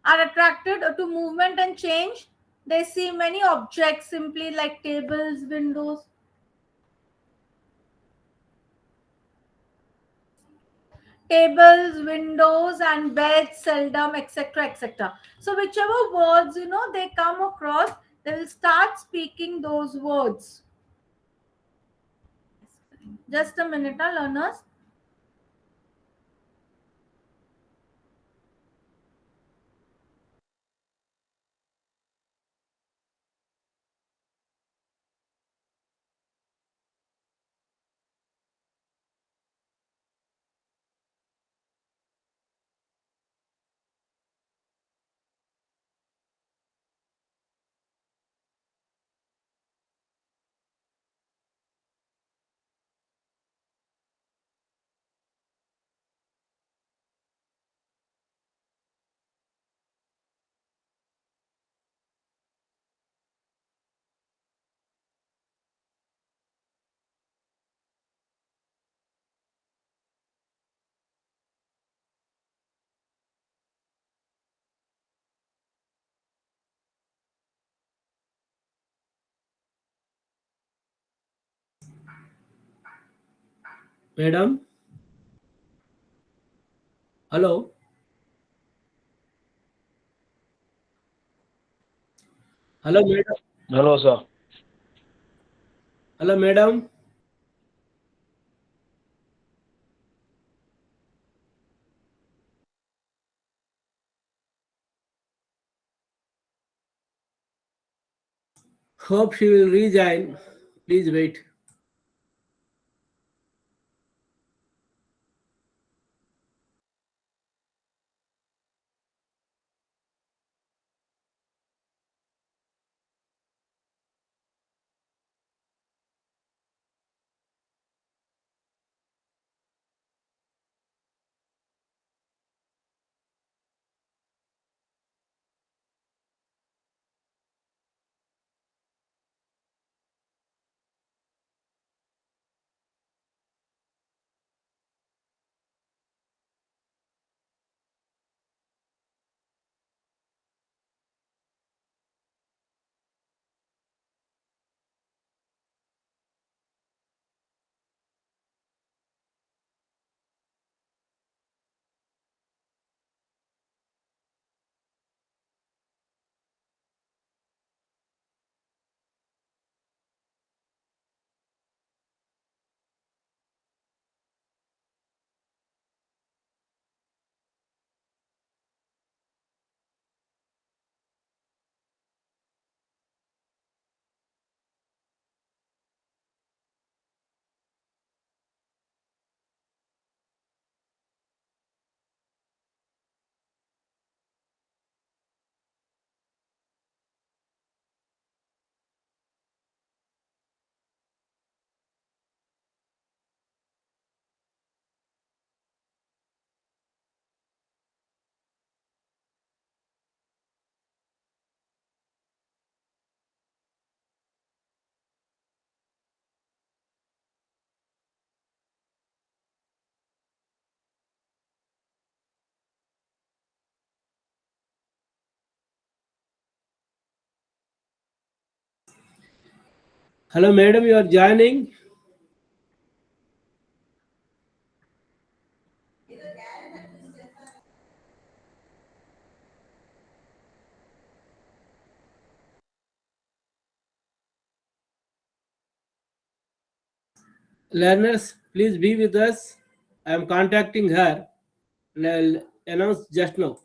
S2: are attracted to movement and change, they see many objects simply like tables, windows, and beds, seldom, etc., etc. So whichever words they come across, they will start speaking those words. Just a minute, learners.
S3: Madam? Hello? Hello, madam?
S6: Hello, sir.
S3: Hello, madam? Hope she will rejoin. Please wait. Hello, madam, you are joining? Learners, please be with us. I am contacting her and I'll announce just now.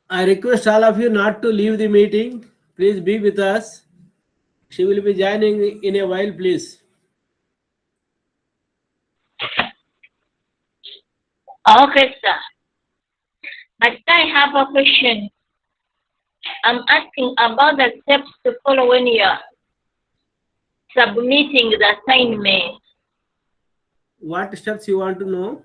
S3: I request all of you not to leave the meeting. Please be with us. She will be joining in a while, please.
S4: Okay, sir. But I have a question. I'm asking about the steps to follow when you're submitting the assignment.
S3: What steps you want to know?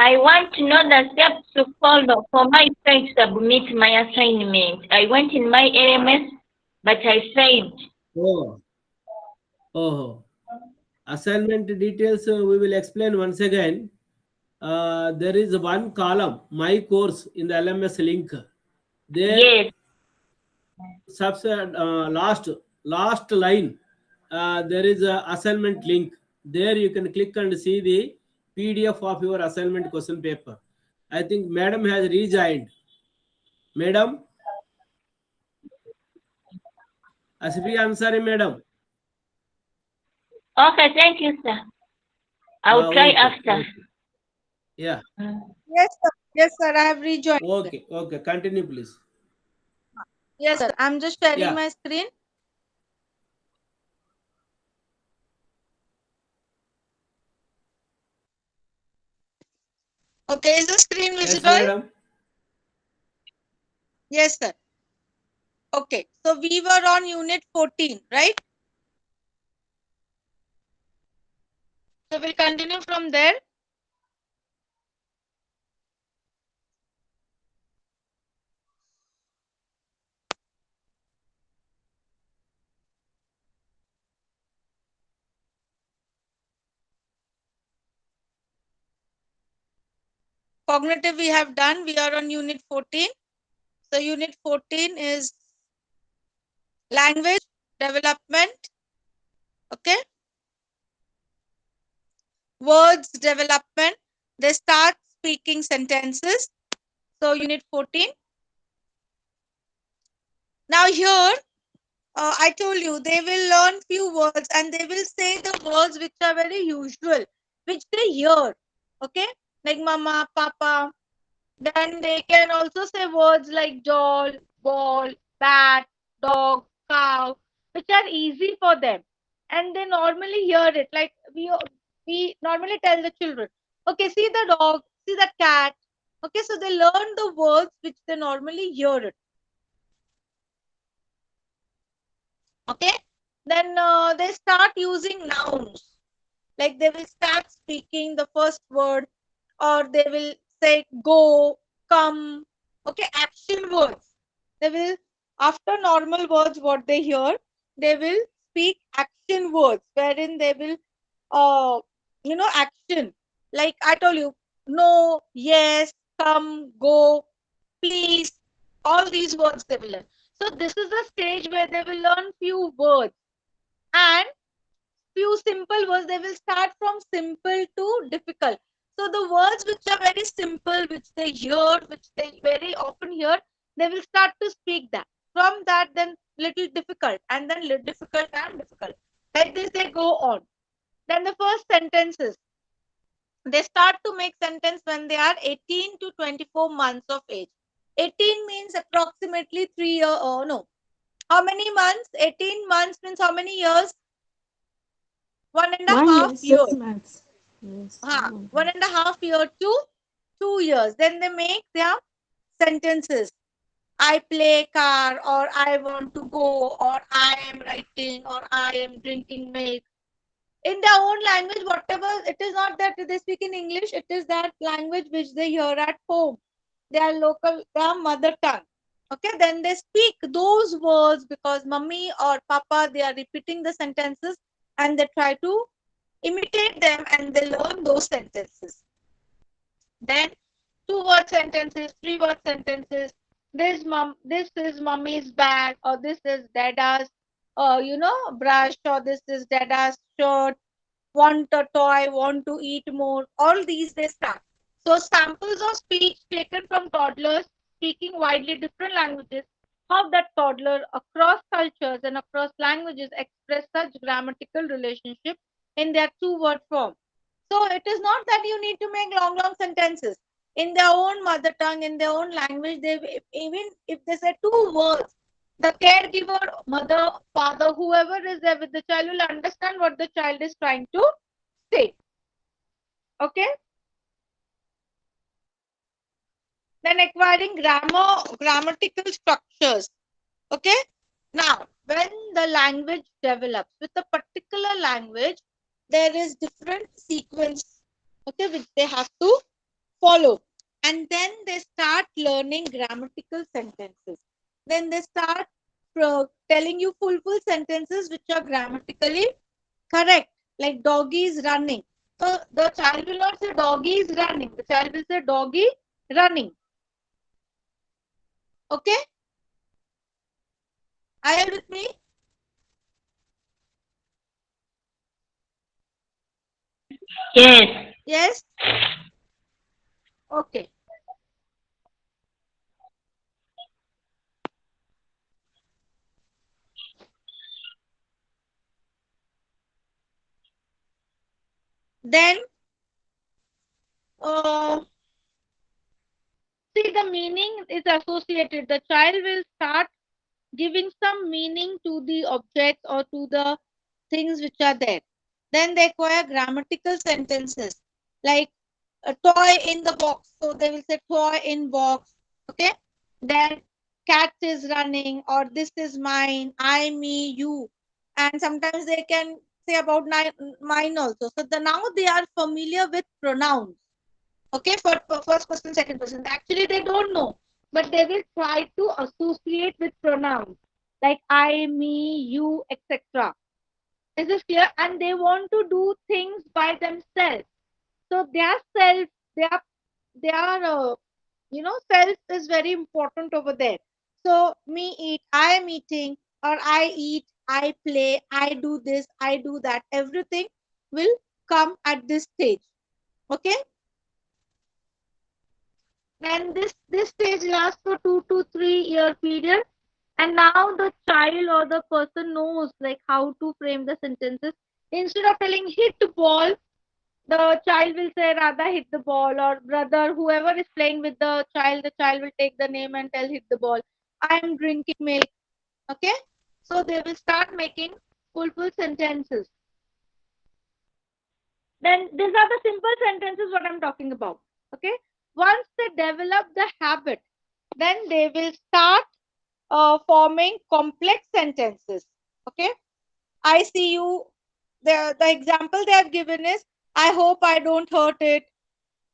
S4: I want to know the steps to follow for my friend to submit my assignment. I went in my LMS, but I failed.
S3: Oh. Assignment details we will explain once again. There is one column, my course, in the LMS link. There,
S4: Yes.
S3: last line, there is a assignment link. There you can click and see the PDF of your assignment question paper. I think madam has rejoined. Madam, Asifi Ansari madam.
S4: Okay, thank you, sir. I'll try
S3: Okay,
S4: after.
S3: okay. Yeah.
S2: Yes, sir. I have rejoined.
S3: Okay. Continue, please.
S2: Yes, sir. I'm just sharing
S3: Yeah.
S2: my screen. Okay, is the screen
S3: Yes,
S2: visible?
S3: madam.
S2: Yes, sir. Okay, so we were on unit 14, right? So we'll continue from there. Cognitive we have done. We are on unit 14. So unit 14 is language development. Okay. Words development. They start speaking sentences. So unit 14. Now here, I told you they will learn few words and they will say the words which are very usual, which they hear. Okay. Like mama, papa. Then they can also say words like doll, ball, bat, dog, cow, which are easy for them. And they normally hear it. Like we normally tell the children, okay, see the dog, see the cat. Okay, so they learn the words which they normally hear it. Okay, then they start using nouns. Like they will start speaking the first word, or they will say go, come. Okay, action words. They will, after normal words what they hear, they will speak action words wherein they will action. Like I told you, no, yes, come, go, please, all these words they will learn. So this is the stage where they will learn few words and few simple words. They will start from simple to difficult. So the words which are very simple, which they hear, which they very often hear, they will start to speak that. From that, then little difficult, and then little difficult and difficult. Like this, they go on. Then the first sentences. They start to make sentence when they are 18 to 24 months of age. 18 means approximately 3 years. Oh no. How many months? 18 months means how many years? 1.5 years.
S7: 6 months. Yes.
S2: 1.5 year to 2 years. Then they make their sentences. I play car, or I want to go, or I am writing, or I am drinking milk. In their own language, whatever, it is not that they speak in English, it is that language which they hear at home, their local, their mother tongue. Okay, then they speak those words because mummy or papa, they are repeating the sentences and they try to imitate them and they learn those sentences. Then 2-word sentences, 3-word sentences. This is mummy's bag, or this is dada's, brush, or this is dada's shirt. Want a toy, want to eat more. All these they start. So samples of speech taken from toddlers speaking widely different languages. How that toddler across cultures and across languages express such grammatical relationship in their 2-word form. So it is not that you need to make long sentences. In their own mother tongue, in their own language, they, even if they say 2 words, the caregiver, mother, father, whoever is there with the child will understand what the child is trying to say. Okay. Then acquiring grammatical structures. Okay. Now, when the language develops with a particular language, there is different sequence, okay, which they have to follow. And then they start learning grammatical sentences. Then they start telling you full sentences which are grammatically correct, like doggy is running. So the child will not say doggy is running. The child will say doggy running. Okay? Are you with me?
S4: Yes.
S2: Yes? Okay. Then, see, the meaning is associated. The child will start giving some meaning to the objects or to the things which are there. Then they acquire grammatical sentences like a toy in the box. So they will say toy in box. Okay. Then cat is running, or this is mine, I, me, you. And sometimes they can say about mine also. So now they are familiar with pronouns. Okay, for first person, second person. Actually, they don't know, but they will try to associate with pronouns like I, me, you, etc. Is this clear? And they want to do things by themselves. So their self, their self is very important over there. So me eat, I am eating, or I eat, I play, I do this, I do that. Everything will come at this stage. Okay. And this stage lasts for 2 to 3 year period. And now the child or the person knows like how to frame the sentences. Instead of telling hit the ball, the child will say Radha hit the ball, or brother, whoever is playing with the child will take the name and tell hit the ball. I am drinking milk. Okay. So they will start making full sentences. Then these are the simple sentences what I'm talking about. Okay. Once they develop the habit, then they will start forming complex sentences. Okay. I see you. The example they have given is, I hope I don't hurt it.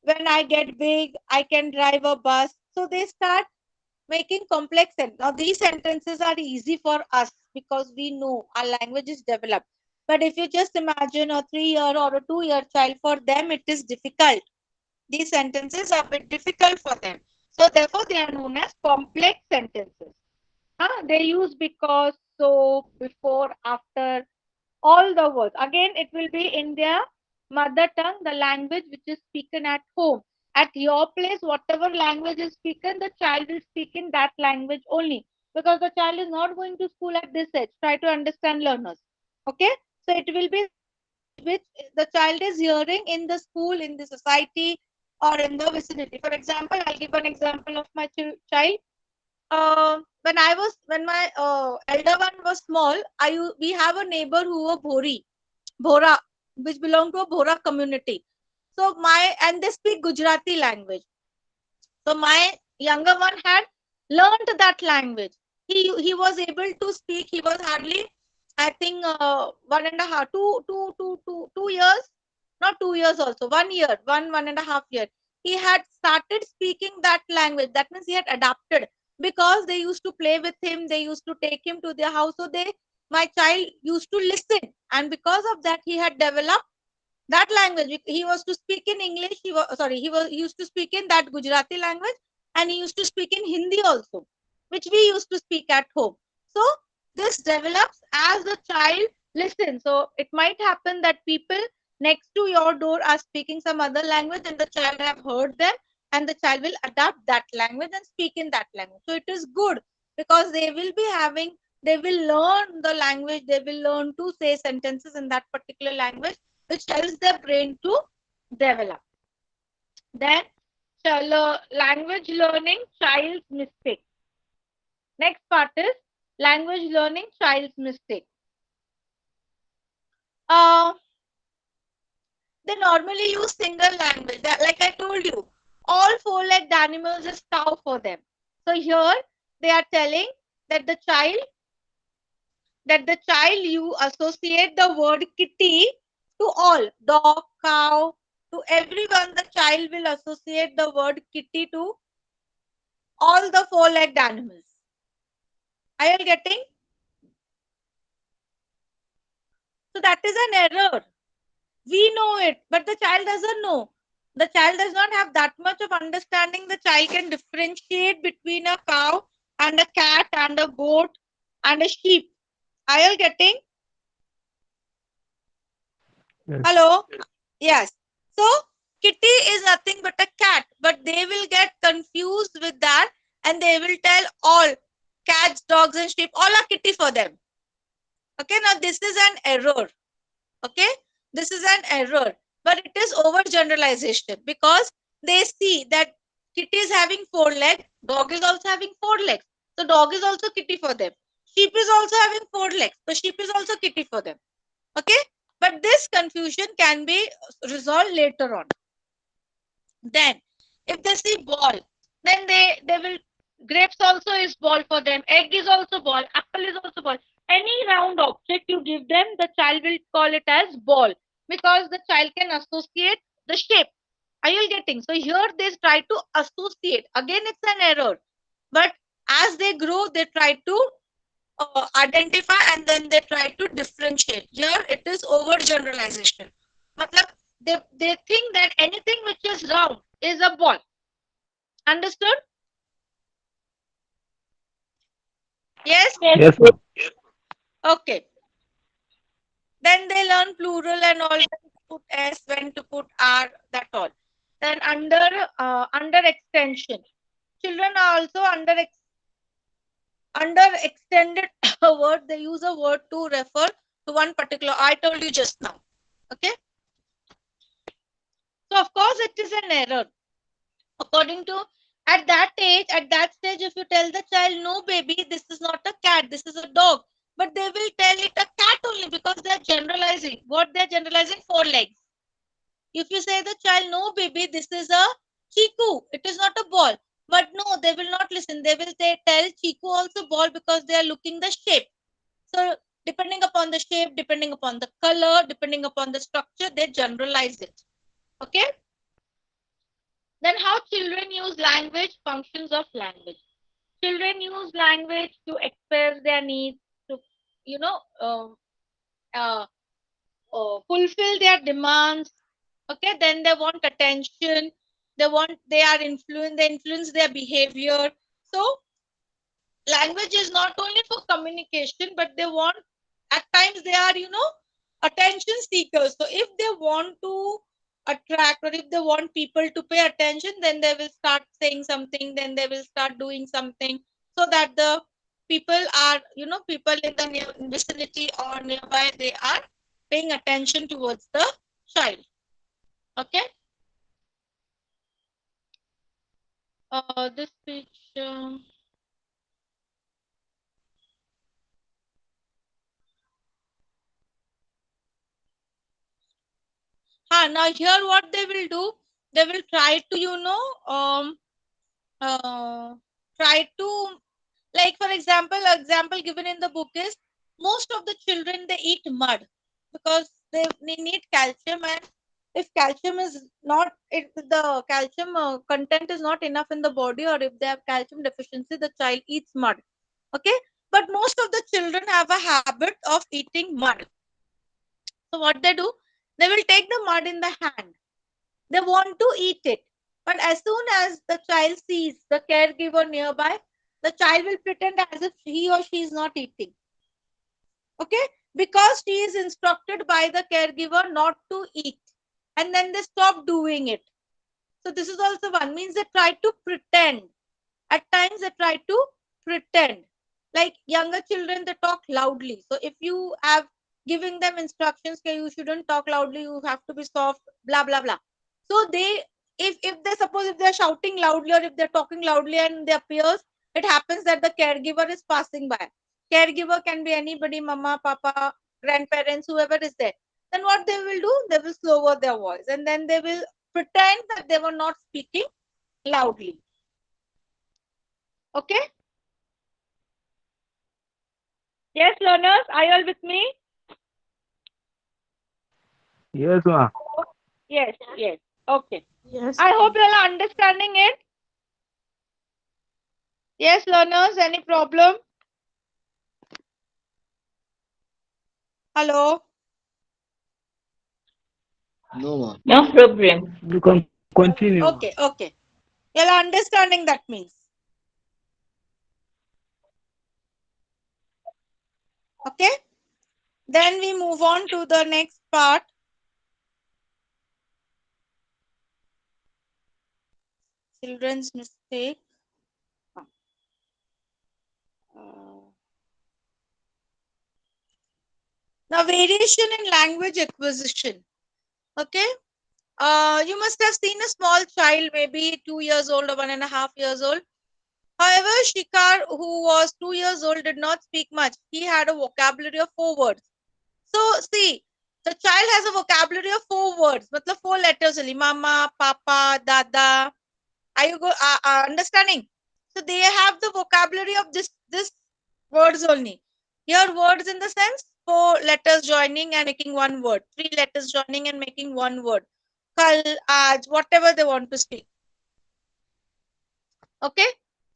S2: When I get big, I can drive a bus. So they start making complex sentences. Now these sentences are easy for us because we know our language is developed. But if you just imagine a 3-year or a 2-year child, for them it is difficult. These sentences are a bit difficult for them. So therefore they are known as complex sentences. They use because, so, before, after, all the words. Again, it will be in their mother tongue, the language which is spoken at home. At your place, whatever language is spoken, the child will speak in that language only, because the child is not going to school at this age. Try to understand, learners. Okay. So it will be which the child is hearing in the school, in the society, or in the vicinity. For example, I'll give an example of my child. When my elder one was small, we have a neighbor who was Bhori. Bhora, which belong to a Bhora community. So and they speak Gujarati language. So my younger one had learned that language. He was able to speak. He was hardly, I think, 1.5, 2 years, not 2 years also, 1 year, 1.5 year. He had started speaking that language. That means he had adapted, because they used to play with him. They used to take him to their house. So my child used to listen, and because of that, he had developed that language. He was to speak in English. He used to speak in that Gujarati language, and he used to speak in Hindi also, which we used to speak at home. So this develops as the child listens. So it might happen that people next to your door are speaking some other language, and the child have heard them, and the child will adapt that language and speak in that language. So it is good, because they will learn the language. They will learn to say sentences in that particular language, which helps their brain to develop. Then, language learning, child's mistake. Next part is language learning, child's mistake. They normally use single language. Like I told you, all four-legged animals is cow for them. So here they are telling that the child you associate the word kitty to all, dog, cow, to everyone. The child will associate the word kitty to all the four-legged animals. Are you getting? So that is an error. We know it, but the child doesn't know. The child does not have that much of understanding. The child can differentiate between a cow and a cat and a goat and a sheep. Are you getting?
S7: Yes.
S2: Hello? Yes. So kitty is nothing but a cat, but they will get confused with that, and they will tell all cats, dogs, and sheep, all are kitty for them. Okay, now this is an error. Okay, this is an error, but it is overgeneralization, because they see that kitty is having 4 legs, dog is also having 4 legs, so dog is also kitty for them. Sheep is also having 4 legs, so sheep is also kitty for them. Okay, but this confusion can be resolved later on. Then if they see ball, then they will, grapes also is ball for them, egg is also ball, apple is also ball. Any round object you give them, the child will call it as ball, because the child can associate the shape. Are you getting? So here they try to associate. Again, it's an error, but as they grow, they try to identify, and then they try to differentiate. Here it is overgeneralization. Matlab, they think that anything which is round is a ball. Understood? Yes?
S7: Yes, ma'am.
S2: Okay. Then they learn plural and all, when to put S, when to put R, that all. Then under extension. Children are also under extended word. They use a word to refer to one particular. I told you just now. Okay. So of course it is an error. According to, at that stage, if you tell the child, no baby, this is not a cat, this is a dog, but they will tell it a cat only, because they are generalizing. What they are generalizing? 4 legs. If you say the child, no baby, this is a chiku, it is not a ball, but no, they will not listen. They will tell chiku also ball, because they are looking the shape. So depending upon the shape, depending upon the color, depending upon the structure, they generalize it. Okay. Then how children use language, functions of language. Children use language to express their needs, to, fulfill their demands. Okay, then they want attention. They influence their behavior. So language is not only for communication, but they want, at times they are, attention seekers. So if they want to attract, or if they want people to pay attention, then they will start saying something, then they will start doing something, so that the people are, people in the vicinity or nearby, they are paying attention towards the child. Okay. This picture.
S7: now here what they will do, they will try to, you know, try to, like for example, given in the book is, most of the children, they eat mud because they need calcium, and if calcium is not, if the calcium content is not enough in the body, or if they have calcium deficiency, the child eats mud. Okay, but most of the children have a habit of eating mud. So what they do, they will take the mud in the hand, they want to eat it, but as soon as the child sees the caregiver nearby, the child will pretend as if he or she is not eating. Okay, because she is instructed by the caregiver not to eat, and then they stop doing it. So this is also one, means they try to pretend. At times they try to pretend. Like younger children, they talk loudly. So if you have giving them instructions, okay, you shouldn't talk loudly, you have to be soft, blah blah blah. So they, if they suppose if they're shouting loudly, or if they're talking loudly and they appears, it happens that the caregiver is passing by. Caregiver can be anybody, mama, papa, grandparents, whoever is there. Then what they will do, they will lower their voice, and then they will pretend that they were not speaking loudly. Okay. Yes, learners, are you all with me?
S6: Yes, ma'am.
S7: Yes, yes. Okay.
S5: Yes.
S7: I hope you all are understanding it. Yes, learners, any problem? Hello?
S6: No, ma'am.
S4: No problem.
S6: You can continue. ma'am.
S7: Okay, okay. You all are understanding, that means. Okay. Then we move on to the next part. Children's mistake. Now, variation in language acquisition. Okay. You must have seen a small child, maybe 2 years old or 1.5 years old. However, Shikar, who was 2 years old, did not speak much. He had a vocabulary of 4 words. So, see, the child has a vocabulary of 4 words, matlab 4 letters only. Mama, Papa, Dada. Are you understanding? So, they have the vocabulary of this words only. Here, words in the sense 4 letters joining and making 1 word, 3 letters joining and making 1 word. Kal, aaj, whatever they want to speak. Okay.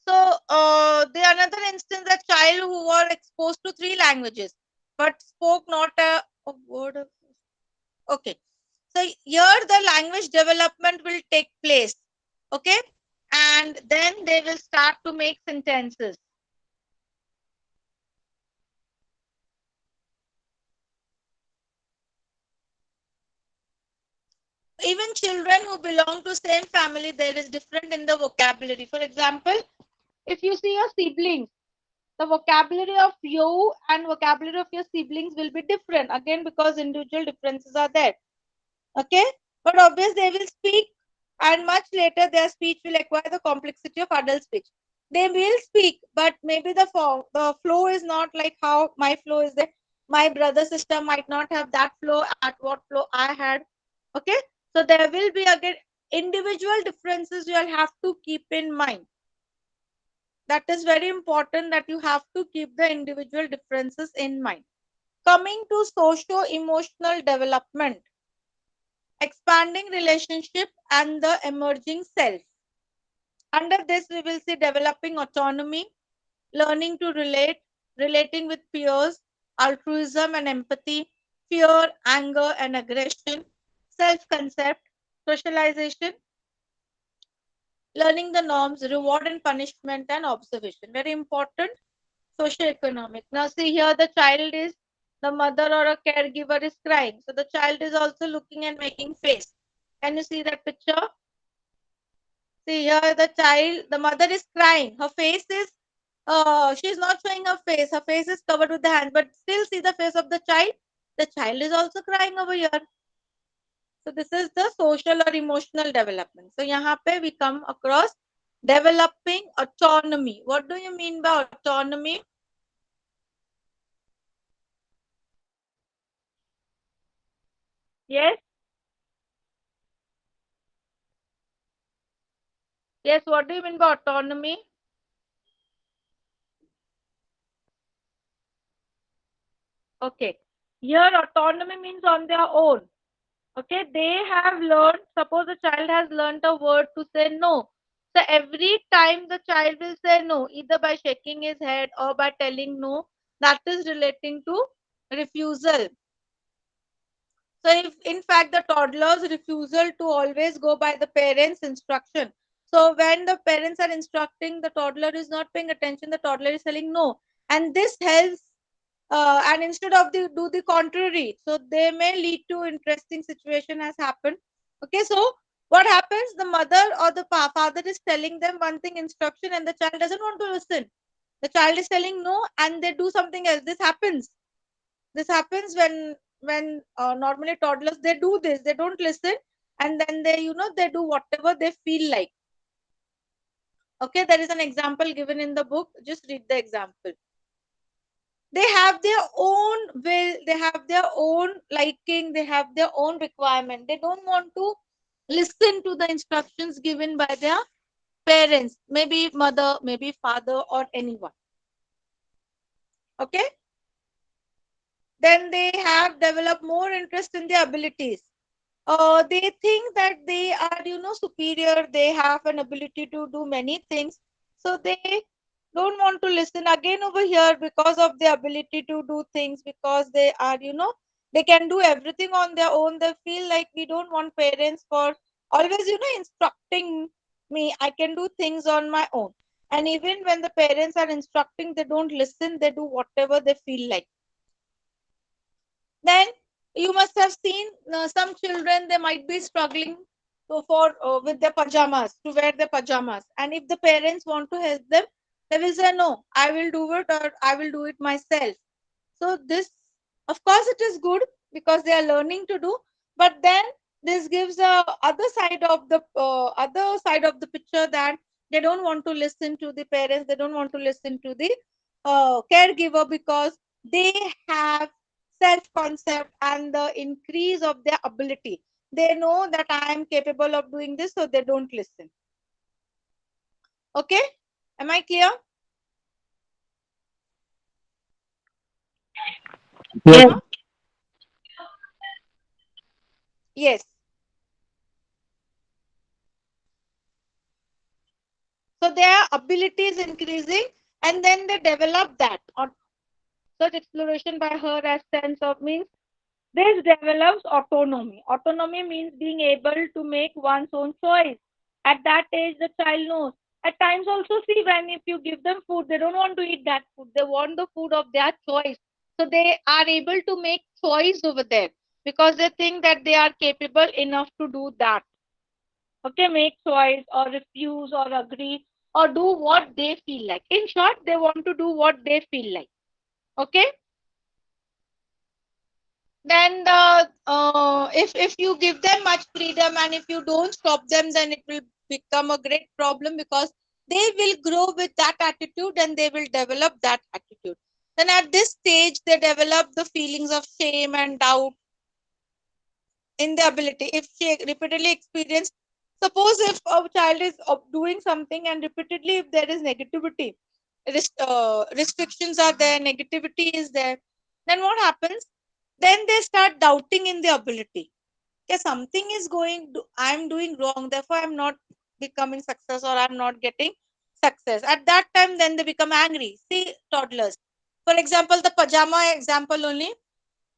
S7: So, the another instance, a child who were exposed to 3 languages but spoke not a word of. Okay. So, here the language development will take place. Okay. And then they will start to make sentences. Even children who belong to same family, there is different in the vocabulary. For example, if you see your siblings, the vocabulary of you and vocabulary of your siblings will be different, again because individual differences are there. Okay, but obviously they will speak, and much later their speech will acquire the complexity of adult speech. They will speak, but maybe the flow is not like how my flow is there. My brother sister might not have that flow at what flow I had. Okay, so there will be again individual differences you will have to keep in mind. That is very important, that you have to keep the individual differences in mind. Coming to socio-emotional development, expanding relationship and the emerging self. Under this, we will see developing autonomy, learning to relate, relating with peers, altruism and empathy, fear, anger and aggression, self-concept, socialization, learning the norms, reward and punishment, and observation. Very important. Socioeconomic. Now see here, the child is, the mother or a caregiver is crying. So the child is also looking and making face. Can you see that picture? See here, the child, the mother is crying. Her face is, she's not showing her face. Her face is covered with the hand, but still see the face of the child. The child is also crying over here. So this is the social or emotional development. So यहाँ पे we come across developing autonomy. What do you mean by autonomy? Yes. Yes, what do you mean by autonomy? Okay. Here autonomy means on their own. Okay, they have learned, suppose a child has learned a word to say no. So every time the child will say no, either by shaking his head or by telling no, that is relating to refusal. So if in fact the toddler's refusal to always go by the parents' instruction. So when the parents are instructing, the toddler is not paying attention, the toddler is telling no. And this helps and instead of the do the contrary, so they may lead to interesting situation has happened. Okay, so what happens, the mother or the father is telling them one thing instruction and the child doesn't want to listen. The child is telling no and they do something else. This happens when normally toddlers, they do this, they don't listen, and then they do whatever they feel like. Okay, there is an example given in the book, just read the example. They have their own will, they have their own liking, they have their own requirement, they don't want to listen to the instructions given by their parents, maybe mother, maybe father, or anyone. Okay, then they have developed more interest in their abilities. They think that they are superior, they have an ability to do many things, so they don't want to listen again over here because of the ability to do things, because they are they can do everything on their own. They feel like we don't want parents for always instructing me, I can do things on my own. And even when the parents are instructing, they don't listen, they do whatever they feel like. Then you must have seen some children, they might be struggling for with their pajamas, to wear their pajamas, and if the parents want to help them, they will say no, I will do it, or I will do it myself. So this, of course it is good because they are learning to do, but then this gives a other side of the picture, that they don't want to listen to the parents, they don't want to listen to the caregiver, because they have self concept and the increase of their ability. They know that I am capable of doing this, so they don't listen. Okay, am I clear?
S6: Yes.
S7: Huh? Yes. So their ability is increasing, and then they develop that. Or such exploration by her as sense of means, this develops autonomy. Autonomy means being able to make one's own choice. At that age, the child knows. At times also, see, when if you give them food, they don't want to eat that food. They want the food of their choice. So they are able to make choice over there because they think that they are capable enough to do that. Okay, make choice or refuse or agree or do what they feel like. In short, they want to do what they feel like. Okay, then if you give them much freedom and if you don't stop them, then it will become a great problem, because they will grow with that attitude and they will develop that attitude. Then at this stage, they develop the feelings of shame and doubt in the ability. If she repeatedly experience, suppose if a child is doing something and repeatedly if there is negativity, restrictions are there, negativity is there, then what happens, then they start doubting in the ability. Okay, something is going, I'm doing wrong, therefore I'm not becoming success, or I'm not getting success. At that time, then they become angry. See, toddlers, for example, the pajama example only,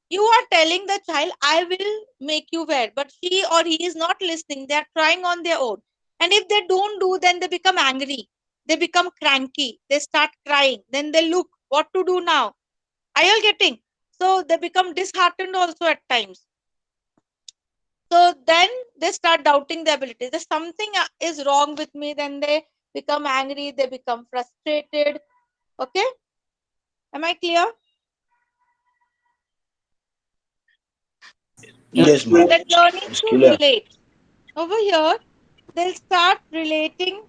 S7: you are telling the child, I will make you wear, but she or he is not listening. They are trying on their own. And if they don't do, then they become angry. They become cranky. They start crying. Then they look, what to do now? Are you all getting? So they become disheartened also at times. So then they start doubting their abilities. There's something is wrong with me. Then they become angry. They become frustrated. Okay? Am I clear?
S6: Yes, ma'am.
S7: Then learning
S6: It's
S7: to
S6: clear.
S7: relate. Over here, they'll start relating,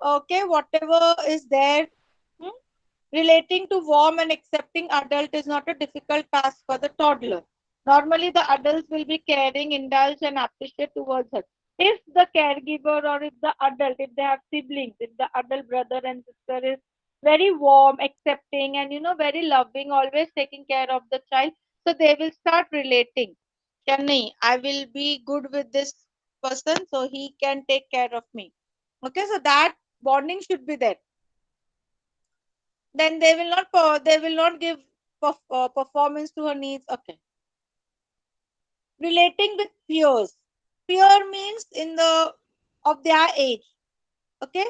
S7: okay, whatever is there. hmm, Relating to warm and accepting adult is not a difficult task for the toddler. Normally, the adults will be caring, indulge, and appreciate towards her. If the caregiver or if the adult, if they have siblings, if the adult brother and sister is very warm, accepting, and very loving, always taking care of the child, so they will start relating. Chennai, I will be good with this person, so he can take care of me. Okay, so that bonding should be there. Then they will not give performance to her needs. Okay. Relating with peers. Peer means in the of their age. Okay.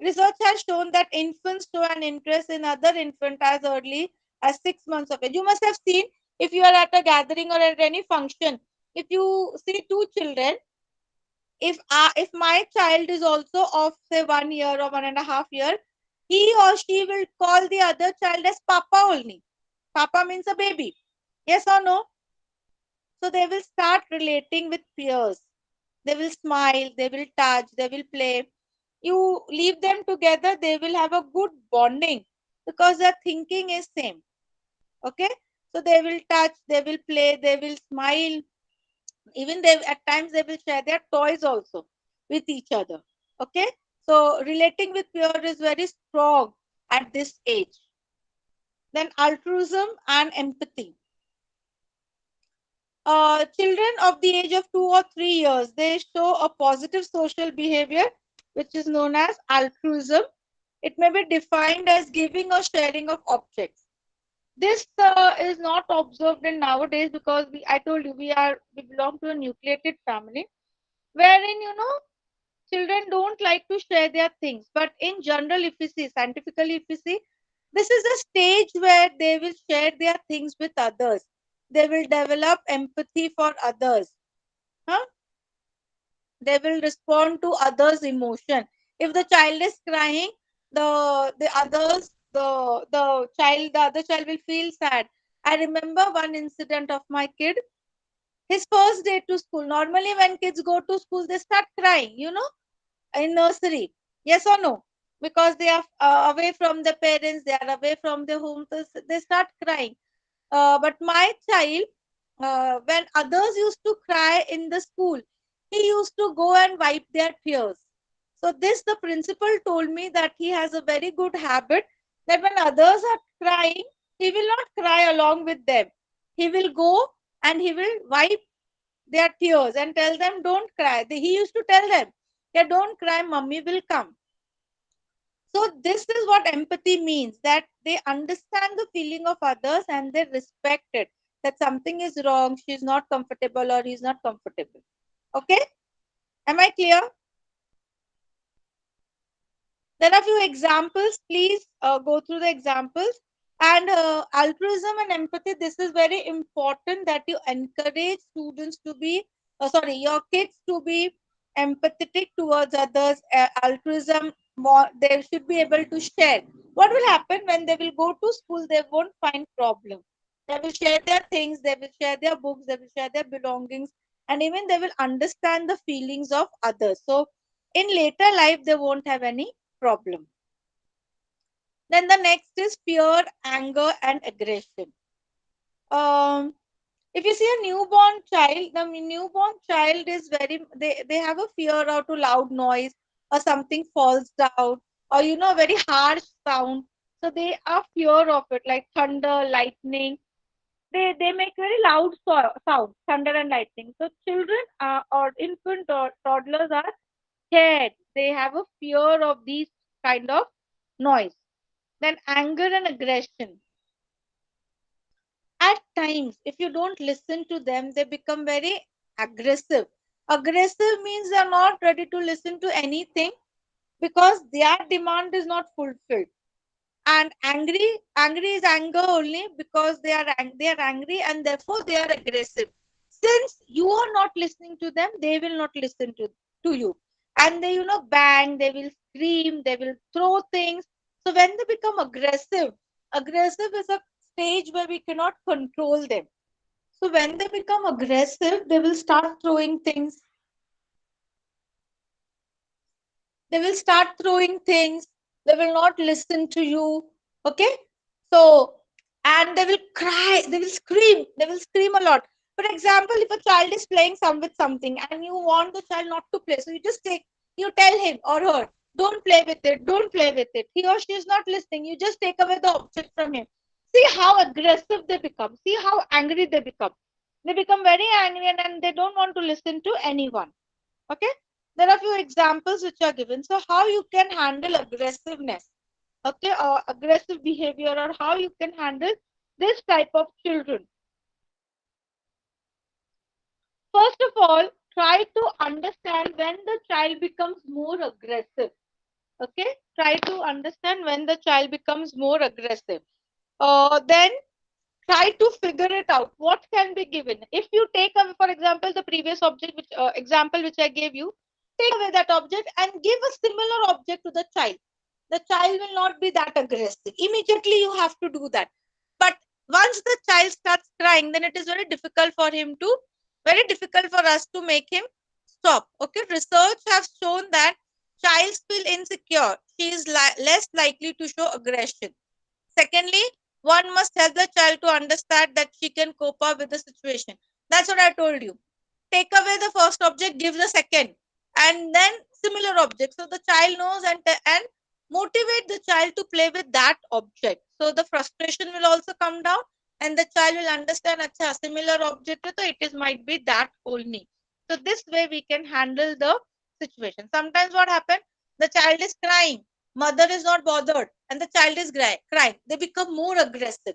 S7: Research has shown that infants show an interest in other infant as early as 6 months of age. You must have seen, if you are at a gathering or at any function, if you see two children, if my child is also of say 1 year or 1.5 year, he or she will call the other child as Papa only. Papa means a baby. Yes or no? So they will start relating with peers. They will smile, they will touch, they will play. You leave them together, they will have a good bonding because their thinking is same. Okay? So they will touch, they will play, they will smile. Even they at times they will share their toys also with each other. Okay? So relating with peer is very strong at this age. Then altruism and empathy. Children of the age of 2 or 3 years, they show a positive social behavior, which is known as altruism. It may be defined as giving or sharing of objects. This is not observed in nowadays because I told you we belong to a nucleated family, wherein children don't like to share their things. But in general, if we see scientifically, if we see, this is a stage where they will share their things with others. They will develop empathy for others. Huh? They will respond to others' emotion. If the child is crying, the other child will feel sad. I remember one incident of my kid. His first day to school. Normally, when kids go to school, they start crying. In nursery. Yes or no? Because they are away from the parents, they are away from their home, so they start crying. But my child, when others used to cry in the school, he used to go and wipe their tears. So this, the principal told me that he has a very good habit that when others are crying, he will not cry along with them. He will go and he will wipe their tears and tell them, don't cry. He used to tell them, yeah, don't cry, mummy will come. So this is what empathy means, that they understand the feeling of others and they respect it. That something is wrong, she's not comfortable or he's not comfortable. Okay? Am I clear? There are a few examples. Please go through the examples. And altruism and empathy, this is very important that you encourage students to be, your kids to be empathetic towards others. Altruism, more, they should be able to share. What will happen when they will go to school? They won't find problem. They will share their things, they will share their books, they will share their belongings, and even they will understand the feelings of others. So in later life, they won't have any problem. Then the next is fear, anger, and aggression. If you see a newborn child, the newborn child is they have a fear of too loud noise or something falls down or a very harsh sound. So they are fear of it, like thunder, lightning. They make very loud sound, thunder and lightning. So children or infant or toddlers are scared. They have a fear of these kind of noise. Then anger and aggression. At times, if you don't listen to them, they become very aggressive. Aggressive means they are not ready to listen to anything because their demand is not fulfilled. And angry is anger only because they are angry and therefore they are aggressive. Since you are not listening to them, they will not listen to you. And they bang, they will scream, they will throw things. So when they become aggressive is a stage where we cannot control them. So when they become aggressive, they will start throwing things. They will start throwing things. They will not listen to you. Okay? So, and they will cry. They will scream. They will scream a lot. For example, if a child is playing with something and you want the child not to play, so you tell him or her, don't play with it, don't play with it. He or she is not listening. You just take away the object from him. See how aggressive they become. See how angry they become. They become very angry and they don't want to listen to anyone. Okay. There are few examples which are given. So how you can handle aggressiveness, okay, or aggressive behavior, or how you can handle this type of children. First of all, try to understand when the child becomes more aggressive. Okay, try to understand when the child becomes more aggressive. Then try to figure it out. What can be given? If you take away, for example, the previous object, which example which I gave you, take away that object and give a similar object to the child. The child will not be that aggressive. Immediately you have to do that. But once the child starts crying, then it is very difficult for us to make him stop. Okay, research has shown that childs feel insecure. She is less likely to show aggression. Secondly, one must help the child to understand that she can cope up with the situation. That's what I told you. Take away the first object, give the second, and then similar object. So the child knows and motivate the child to play with that object. So the frustration will also come down, and the child will understand, acha, similar object, so it is might be that only. So this way we can handle the situation. Sometimes what happens? The child is crying, mother is not bothered, and the child is crying. They become more aggressive,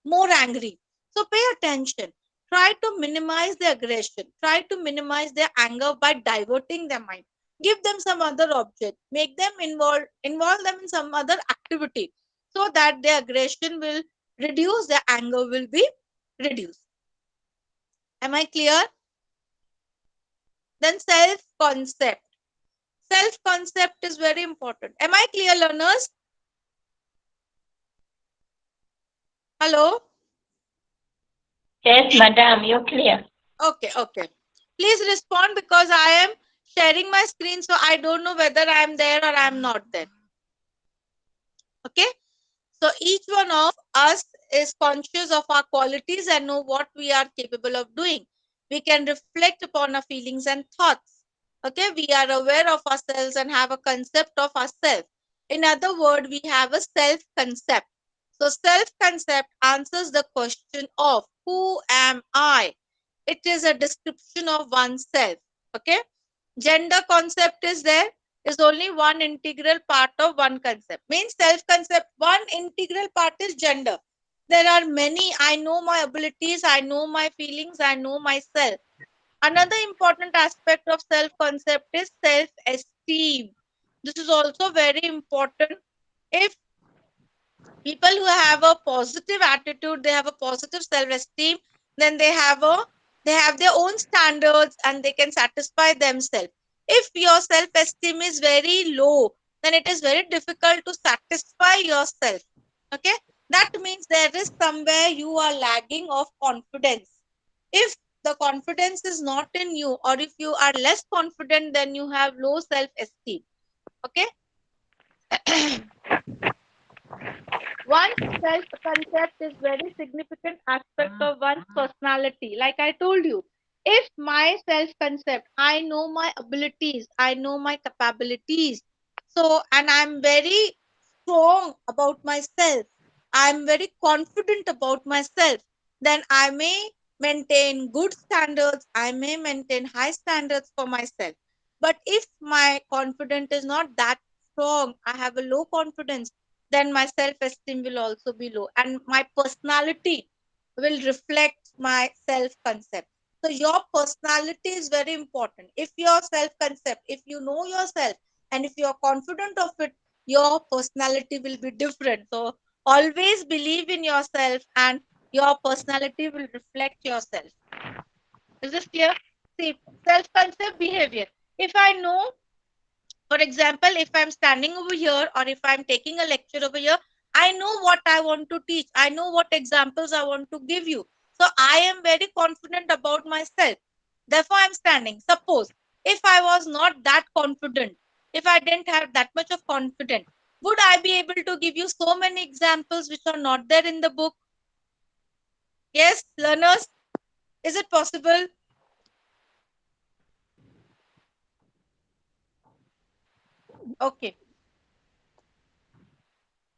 S7: more angry. So pay attention. Try to minimize the aggression. Try to minimize their anger by diverting their mind. Give them some other object. Make them involve them in some other activity so that their aggression will reduce, their anger will be reduced. Am I clear? Then self-concept. Self-concept is very important. Am I clear, learners? Hello?
S4: Yes, madam, you're clear.
S7: Okay. Please respond because I am sharing my screen, so I don't know whether I am there or I am not there. Okay? So each one of us is conscious of our qualities and know what we are capable of doing. We can reflect upon our feelings and thoughts. Okay? We are aware of ourselves and have a concept of ourselves. In other words, we have a self-concept. So self-concept answers the question of who am I? It is a description of oneself. Okay? Gender concept is there. Is only one integral part of one concept. Means self-concept, one integral part is gender. There are many. I know my abilities, I know my feelings, I know myself. Another important aspect of self-concept is self-esteem. This is also very important. If people who have a positive attitude, they have a positive self-esteem, then they have their own standards and they can satisfy themselves. If your self-esteem is very low, then it is very difficult to satisfy yourself. Okay, that means there is somewhere you are lagging of confidence. If the confidence is not in you, or if you are less confident, then you have low self-esteem. Okay. One's self-concept is very significant aspect of one's personality. Like I told you, if my self-concept, I know my abilities, I know my capabilities, so, and I'm very strong about myself, I'm very confident about myself, then I may maintain good standards, I may maintain high standards for myself. But if my confidence is not that strong, I have a low confidence, then my self-esteem will also be low and my personality will reflect my self-concept. So your personality is very important. If your self-concept, if you know yourself and if you're confident of it, your personality will be different. So always believe in yourself and your personality will reflect yourself. Is this clear? See, self-concept behavior. If I know, for example, if I'm standing over here or if I'm taking a lecture over here, I know what I want to teach. I know what examples I want to give you. So I am very confident about myself. Therefore, I'm standing. Suppose if I was not that confident, if I didn't have that much of confidence, would I be able to give you so many examples which are not there in the book? Yes, learners? Is it possible? Okay.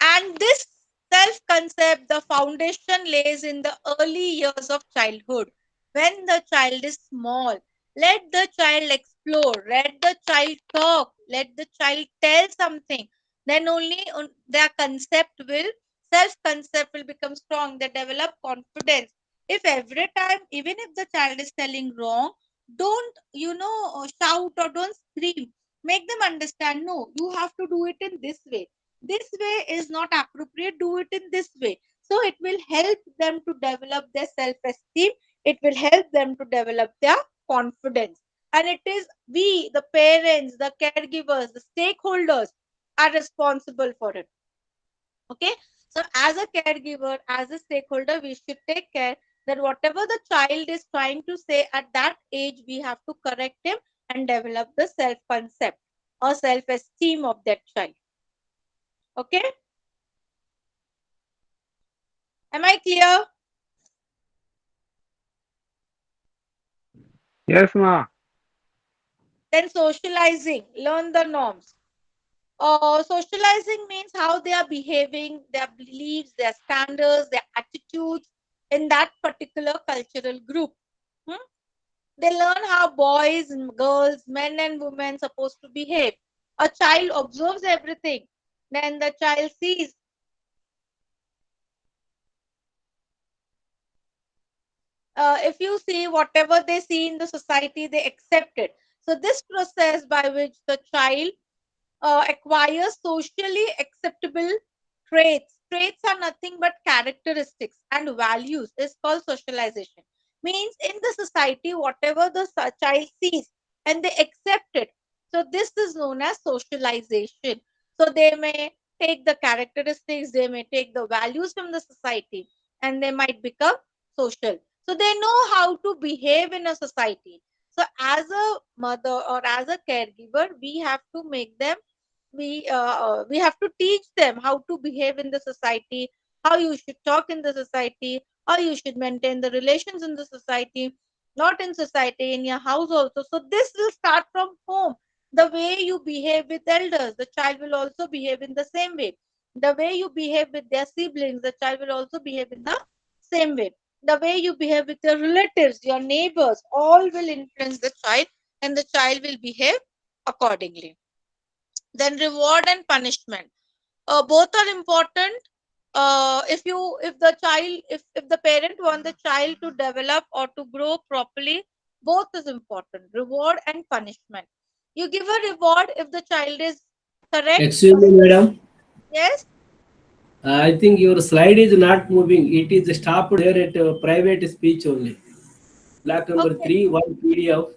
S7: And this self-concept, the foundation lays in the early years of childhood. When the child is small, let the child explore, let the child talk, let the child tell something. Then only their self-concept will become strong. They develop confidence. If every time, even if the child is telling wrong, don't, shout or don't scream. Make them understand, no, you have to do it in this way. This way is not appropriate, do it in this way. So it will help them to develop their self-esteem, it will help them to develop their confidence. And it is we, the parents, the caregivers, the stakeholders, are responsible for it. Okay, so as a caregiver, as a stakeholder, we should take care that whatever the child is trying to say at that age, we have to correct him and develop the self-concept or self-esteem of that child. Okay, am I clear?
S6: Yes, ma.
S7: Then socializing, learn the norms. Socializing means how they are behaving, their beliefs, their standards, their attitudes in that particular cultural group. Hmm? They learn how boys and girls, men and women supposed to behave. A child observes everything. Then the child sees. If you see whatever they see in the society, they accept it. So this process by which the child acquires socially acceptable traits. Traits are nothing but characteristics and values is called socialization. Means in the society, whatever the child sees and they accept it. So this is known as socialization. So they may take the characteristics, they may take the values from the society and they might become social. So they know how to behave in a society. So as a mother or as a caregiver, we have to make them we have to teach them how to behave in the society, how you should talk in the society, how you should maintain the relations in the society, not in society, in your house also. So this will start from home. The way you behave with elders, the child will also behave in the same way. The way you behave with their siblings, the child will also behave in the same way. The way you behave with your relatives, your neighbors, all will influence the child, and the child will behave accordingly. Then reward and punishment, both are important. If the parent want the child to develop or to grow properly, both is important, reward and punishment. You give a reward if the child is correct.
S3: Excuse me, madam.
S7: Yes.
S3: I think your slide is not moving. It is stopped there at private speech only. Block number
S7: Okay,
S3: 3, one PDF,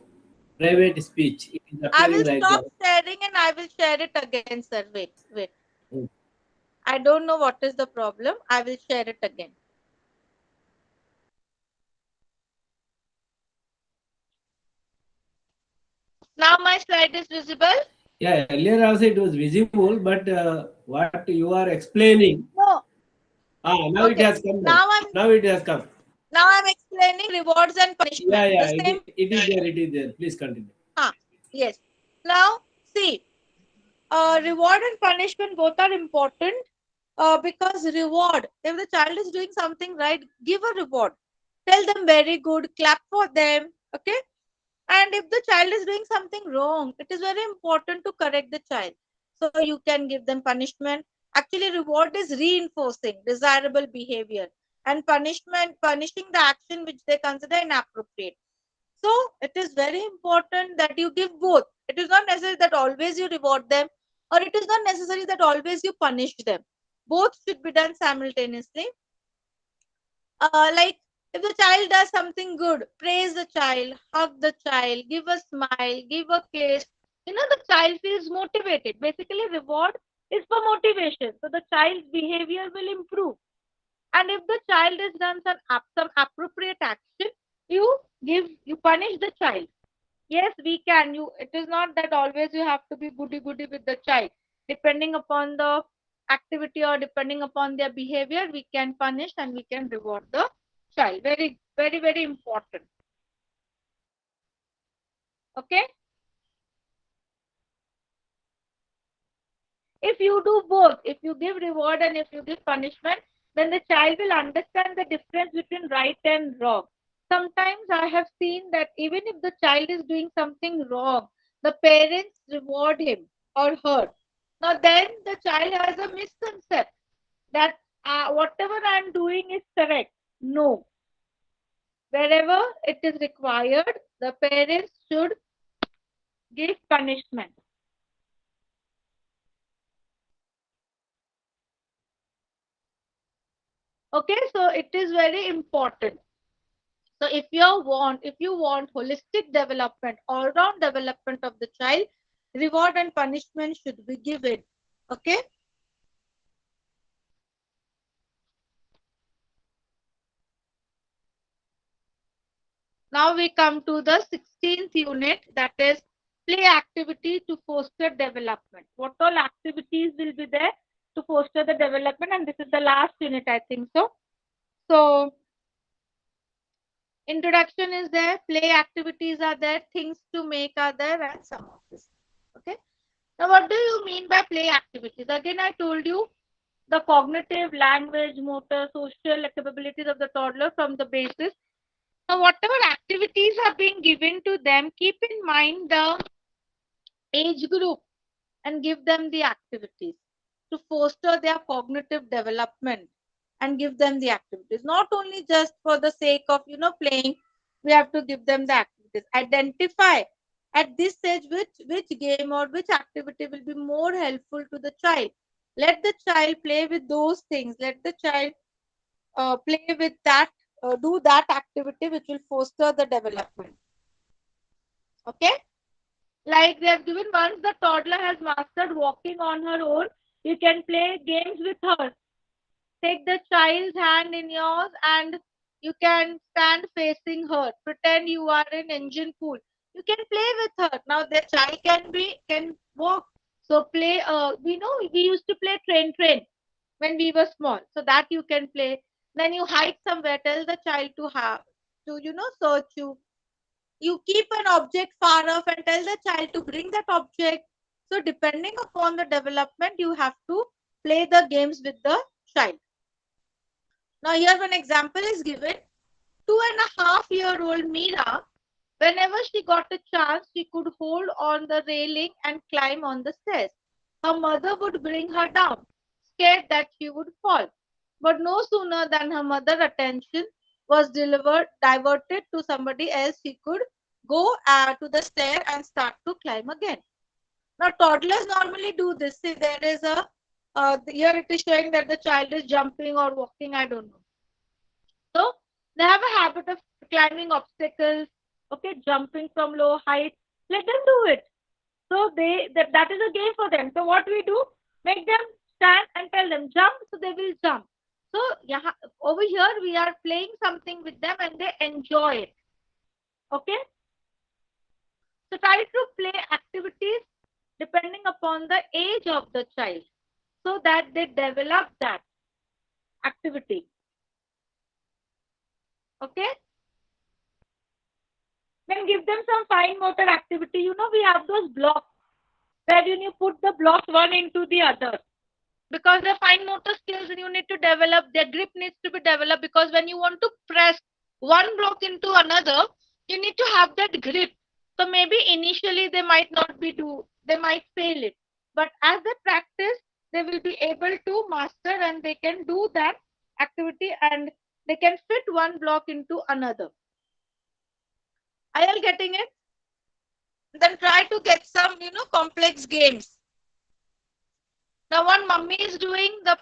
S3: private speech. It is
S7: I
S3: appearing
S7: will
S3: like
S7: stop
S3: that.
S7: sharing and I will share it again, sir. Wait,
S3: Oh.
S7: I don't know what is the problem. I will share it again. Now my slide is visible.
S3: Yeah, earlier also it was visible, but what you are explaining,
S7: No.
S3: now it
S7: Okay,
S3: has come down.
S7: now i'm
S3: Now it has come.
S7: now I'm explaining rewards and
S3: Yeah,
S7: punishment, the
S3: yeah,
S7: same.
S3: it is there, it is there. Please continue.
S7: Yes. Now, see, reward and punishment both are important, because reward, if the child is doing something right, give a reward. Tell them very good, clap for them. Okay. And if the child is doing something wrong, it is very important to correct the child. So you can give them punishment. Actually, reward is reinforcing desirable behavior, and punishing the action which they consider inappropriate. So it is very important that you give both. It is not necessary that always you reward them, or it is not necessary that always you punish them. Both should be done simultaneously. Like if the child does something good, praise the child, hug the child, give a smile, give a kiss. The child feels motivated. Basically, reward is for motivation. So the child's behavior will improve. And if the child has done some appropriate action, you punish the child. Yes, we can. It is not that always you have to be goody goody with the child. Depending upon the activity or depending upon their behavior, we can punish and we can reward the child. Very, very, very important. Okay. If you do both, if you give reward and if you give punishment, then the child will understand the difference between right and wrong. Sometimes I have seen that even if the child is doing something wrong, the parents reward him or her. Now then the child has a misconception that whatever I am doing is correct. No. Wherever it is required, the parents should give punishment. Okay, so it is very important. So if you want holistic development, all round development of the child, reward and punishment should be given. Okay. Now we come to the 16th unit, that is play activity to foster development. What all activities will be there to foster the development? And this is the last unit, I think so. So introduction is there, play activities are there, things to make are there, and some of this. Okay. Now, what do you mean by play activities? Again, I told you the cognitive, language, motor, social capabilities of the toddler from the basis. Now, whatever activities are being given to them, keep in mind the age group and give them the activities to foster their cognitive development and give them the activities. Not only just for the sake of playing, we have to give them the activities. Identify at this stage which game or which activity will be more helpful to the child. Let the child play with those things. Let the child play with that, do that activity which will foster the development. Okay. Like they have given, once the toddler has mastered walking on her own, you can play games with her. Take the child's hand in yours and you can stand facing her. Pretend you are in engine pool. You can play with her. Now the child can walk. So play. We used to play train when we were small. So that you can play. Then you hide somewhere. Tell the child to search you. You keep an object far off and tell the child to bring that object. So depending upon the development, you have to play the games with the child. Now here one example is given. 2.5-year-old Meera, whenever she got a chance, she could hold on the railing and climb on the stairs. Her mother would bring her down, scared that she would fall. But no sooner than her mother's attention was diverted to somebody else, she could go to the stair and start to climb again. Now, toddlers normally do this. See, there is here it is showing that the child is jumping or walking, I don't know. So, they have a habit of climbing obstacles, okay, jumping from low heights. Let them do it. So, that is a game for them. So, what we do, make them stand and tell them jump, so they will jump. So, yeah, over here we are playing something with them and they enjoy it. Okay. So, try to play activities depending upon the age of the child so that they develop that activity. Okay. Then give them some fine motor activity. We have those blocks where you put the blocks one into the other. Because the fine motor skills you need to develop, their grip needs to be developed, because when you want to press one block into another, you need to have that grip. So maybe initially they might they might fail it. But as they practice, they will be able to master and they can do that activity and they can fit one block into another. Are you all getting it? Then try to get some, complex games. Now, one mummy is doing, the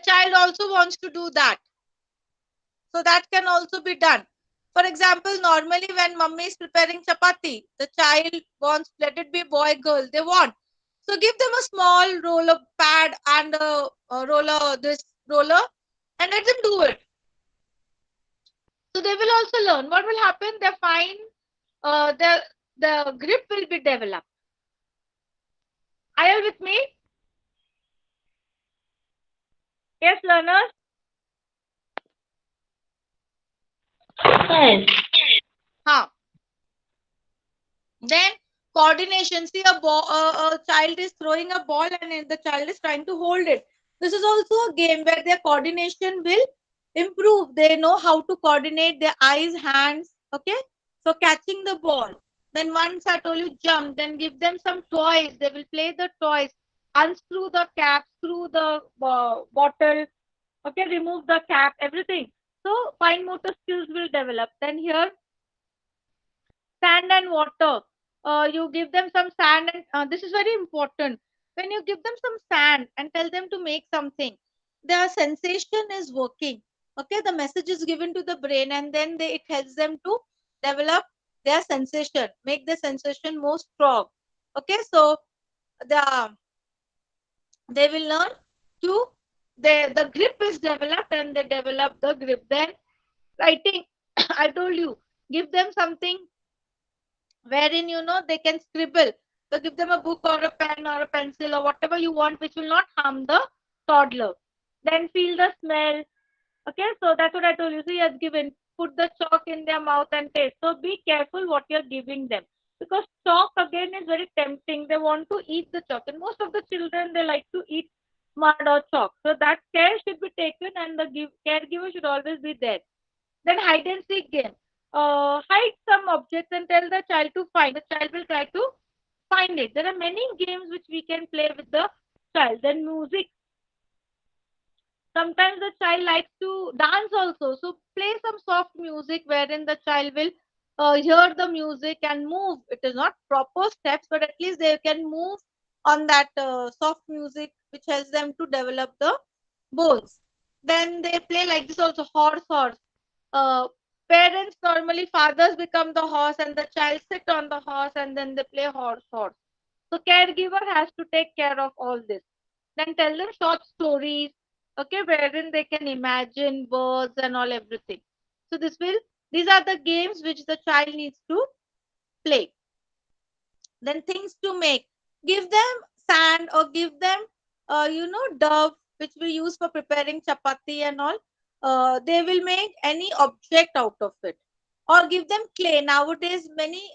S7: child also wants to do that. So that can also be done. For example, normally when mummy is preparing chapati, the child wants, let it be boy, girl, they want. So give them a small roller pad and a roller, and let them do it. So they will also learn. What will happen? They find the grip will be developed. Are you with me? Yes, learners?
S4: Yes.
S7: Then coordination. See, a child is throwing a ball and the child is trying to hold it. This is also a game where their coordination will improve. They know how to coordinate their eyes, hands. Okay, so catching the ball. Then once I told you jump, then give them some toys. They will play the toys. Unscrew the cap, screw the bottle. Okay, remove the cap, everything. So fine motor skills will develop. Then here, sand and water. You give them some sand, and this is very important. When you give them some sand and tell them to make something, their sensation is working. Okay, the message is given to the brain, and then it helps them to develop their sensation, make the sensation more strong. Okay, so they will learn to the grip is developed, and they develop the grip. Then writing, I told you, give them something wherein they can scribble. So give them a book or a pen or a pencil or whatever you want, which will not harm the toddler. Then feel the smell. Okay, so that's what I told you. So he has given, put the chalk in their mouth and taste. So be careful what you're giving them, because chalk again is very tempting. They want to eat the chalk, and most of the children, they like to eat mud or chalk. So that care should be taken, and the caregiver should always be there. Then hide and seek game. Hide some objects and tell the child to find. The child will try to find it. There are many games which we can play with the child. Then music. Sometimes the child likes to dance also. So play some soft music wherein the child will hear the music and move. It is not proper steps, but at least they can move on that soft music, which helps them to develop the bones. Then they play like this also, horse. Parents, normally fathers, become the horse and the child sit on the horse, and then they play horse. So caregiver has to take care of all this. Then tell them short stories, okay, wherein they can imagine birds and all, everything. So these are the games which the child needs to play. Then things to make. Give them sand, or give them dough, which we use for preparing chapati and all. They will make any object out of it. Or give them clay. Nowadays many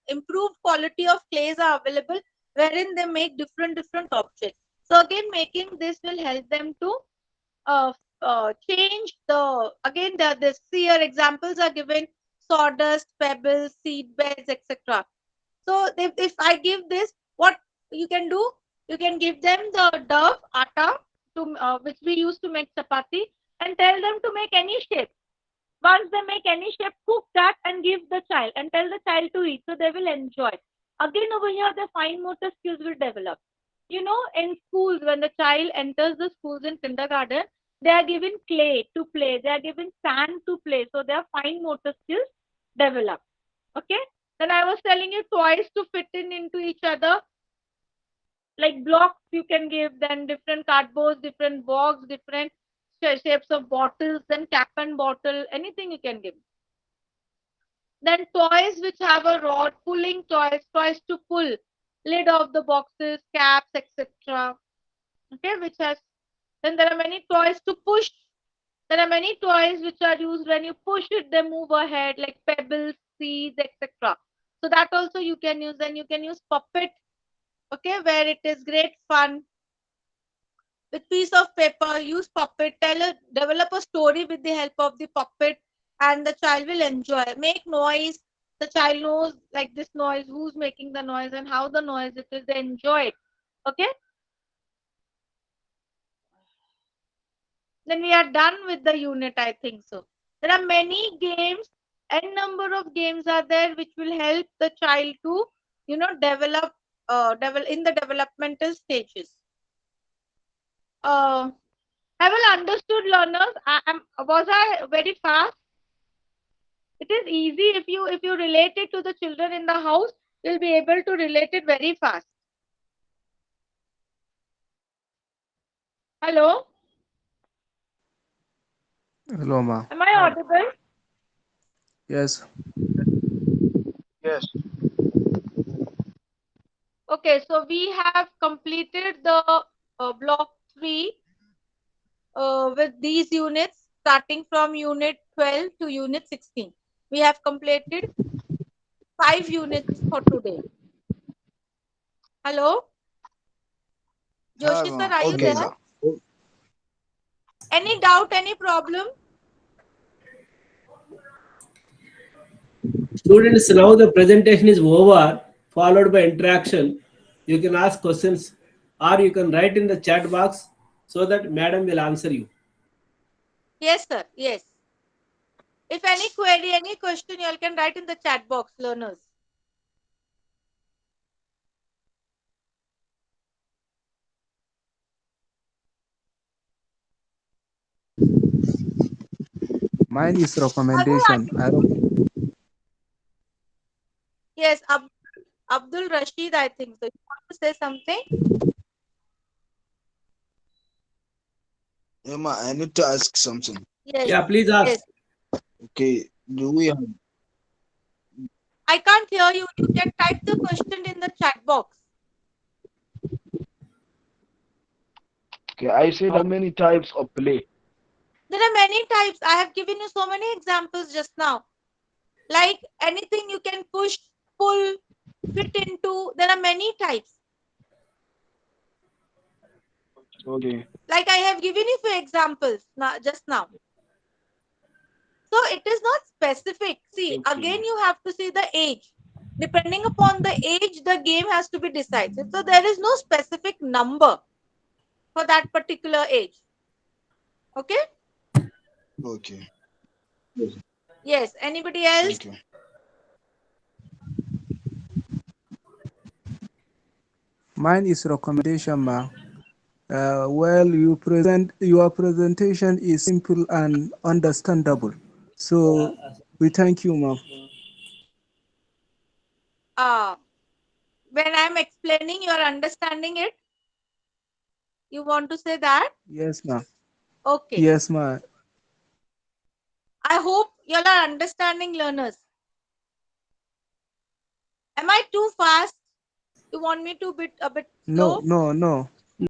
S7: improved quality of clays are available, wherein they make different objects. So again, making this will help them to change this here examples are given: sawdust, pebbles, seed beds, etc. So if I give this, what you can do, you can give them the dough, atta, which we use to make chapati, and tell them to make any shape. Once they make any shape, cook that and give the child, and tell the child to eat, so they will enjoy. Again, over here, the fine motor skills will develop. In schools, when the child enters the schools in kindergarten, they are given clay to play, they are given sand to play, so their fine motor skills develop. Okay. Then I was telling you toys to fit into each other. Like blocks you can give, then different cardboards, different box, different shapes of bottles, then cap and bottle, anything you can give. Then toys which have a rod, pulling toys to pull, lid of the boxes, caps, etc. Okay, then there are many toys to push. There are many toys which are used when you push it, they move ahead, like pebbles, seeds, etc. So that also you can use. Then you can use puppet, okay, where it is great fun. With piece of paper, use puppet, develop a story with the help of the puppet, and the child will enjoy. Make noise. The child knows like this noise, who's making the noise and how the noise it is. They enjoy it. Okay. Then we are done with the unit, I think so. There are many games, n number of games are there which will help the child to, develop in the developmental stages. Have you understood, learners? Was I very fast? It is easy if you relate it to the children in the house, you'll be able to relate it very fast. Hello?
S8: Hello, ma.
S7: Am I audible?
S8: Yes.
S6: Yes.
S7: Okay, so we have completed the block 3 with these units, starting from unit 12 to unit 16. We have completed 5 units for today. Hello? Joshi sir, are you
S6: Okay,
S7: there?
S6: ma.
S7: Any doubt, any problem?
S3: Students, now the presentation is over, followed by interaction. You can ask questions or you can write in the chat box so that madam will answer you.
S7: Yes, sir. Yes. If any query, any question, you all can write in the chat box, learners.
S8: Mine is recommendation.
S7: Yes, Abdul Rashid, I think. So you want to say something?
S6: Yeah, ma, I need to ask something.
S7: Yes.
S3: Yeah, please ask.
S7: Yes.
S6: Okay, do we have?
S7: I can't hear you. You can type the question in the chat box.
S6: Okay, I said how many types of play?
S7: There are many types. I have given you so many examples just now. Like anything you can push, pull, fit into. There are many types.
S6: Okay.
S7: Like I have given you few examples now, just now. So it is not specific. See,
S6: Okay.
S7: again you have to see the age. Depending upon the age, the game has to be decided. So there is no specific number for that particular age. Okay?
S6: Okay.
S7: Yes. Anybody else?
S6: Thank you.
S8: Mine is recommendation, ma. Well, your presentation is simple and understandable. So we thank you, ma.
S7: When I'm explaining, you are understanding it. You want to say that?
S8: Yes, ma.
S7: Okay.
S8: Yes, ma.
S7: I hope you all are understanding, learners. Am I too fast? You want me to a bit slow?
S8: No.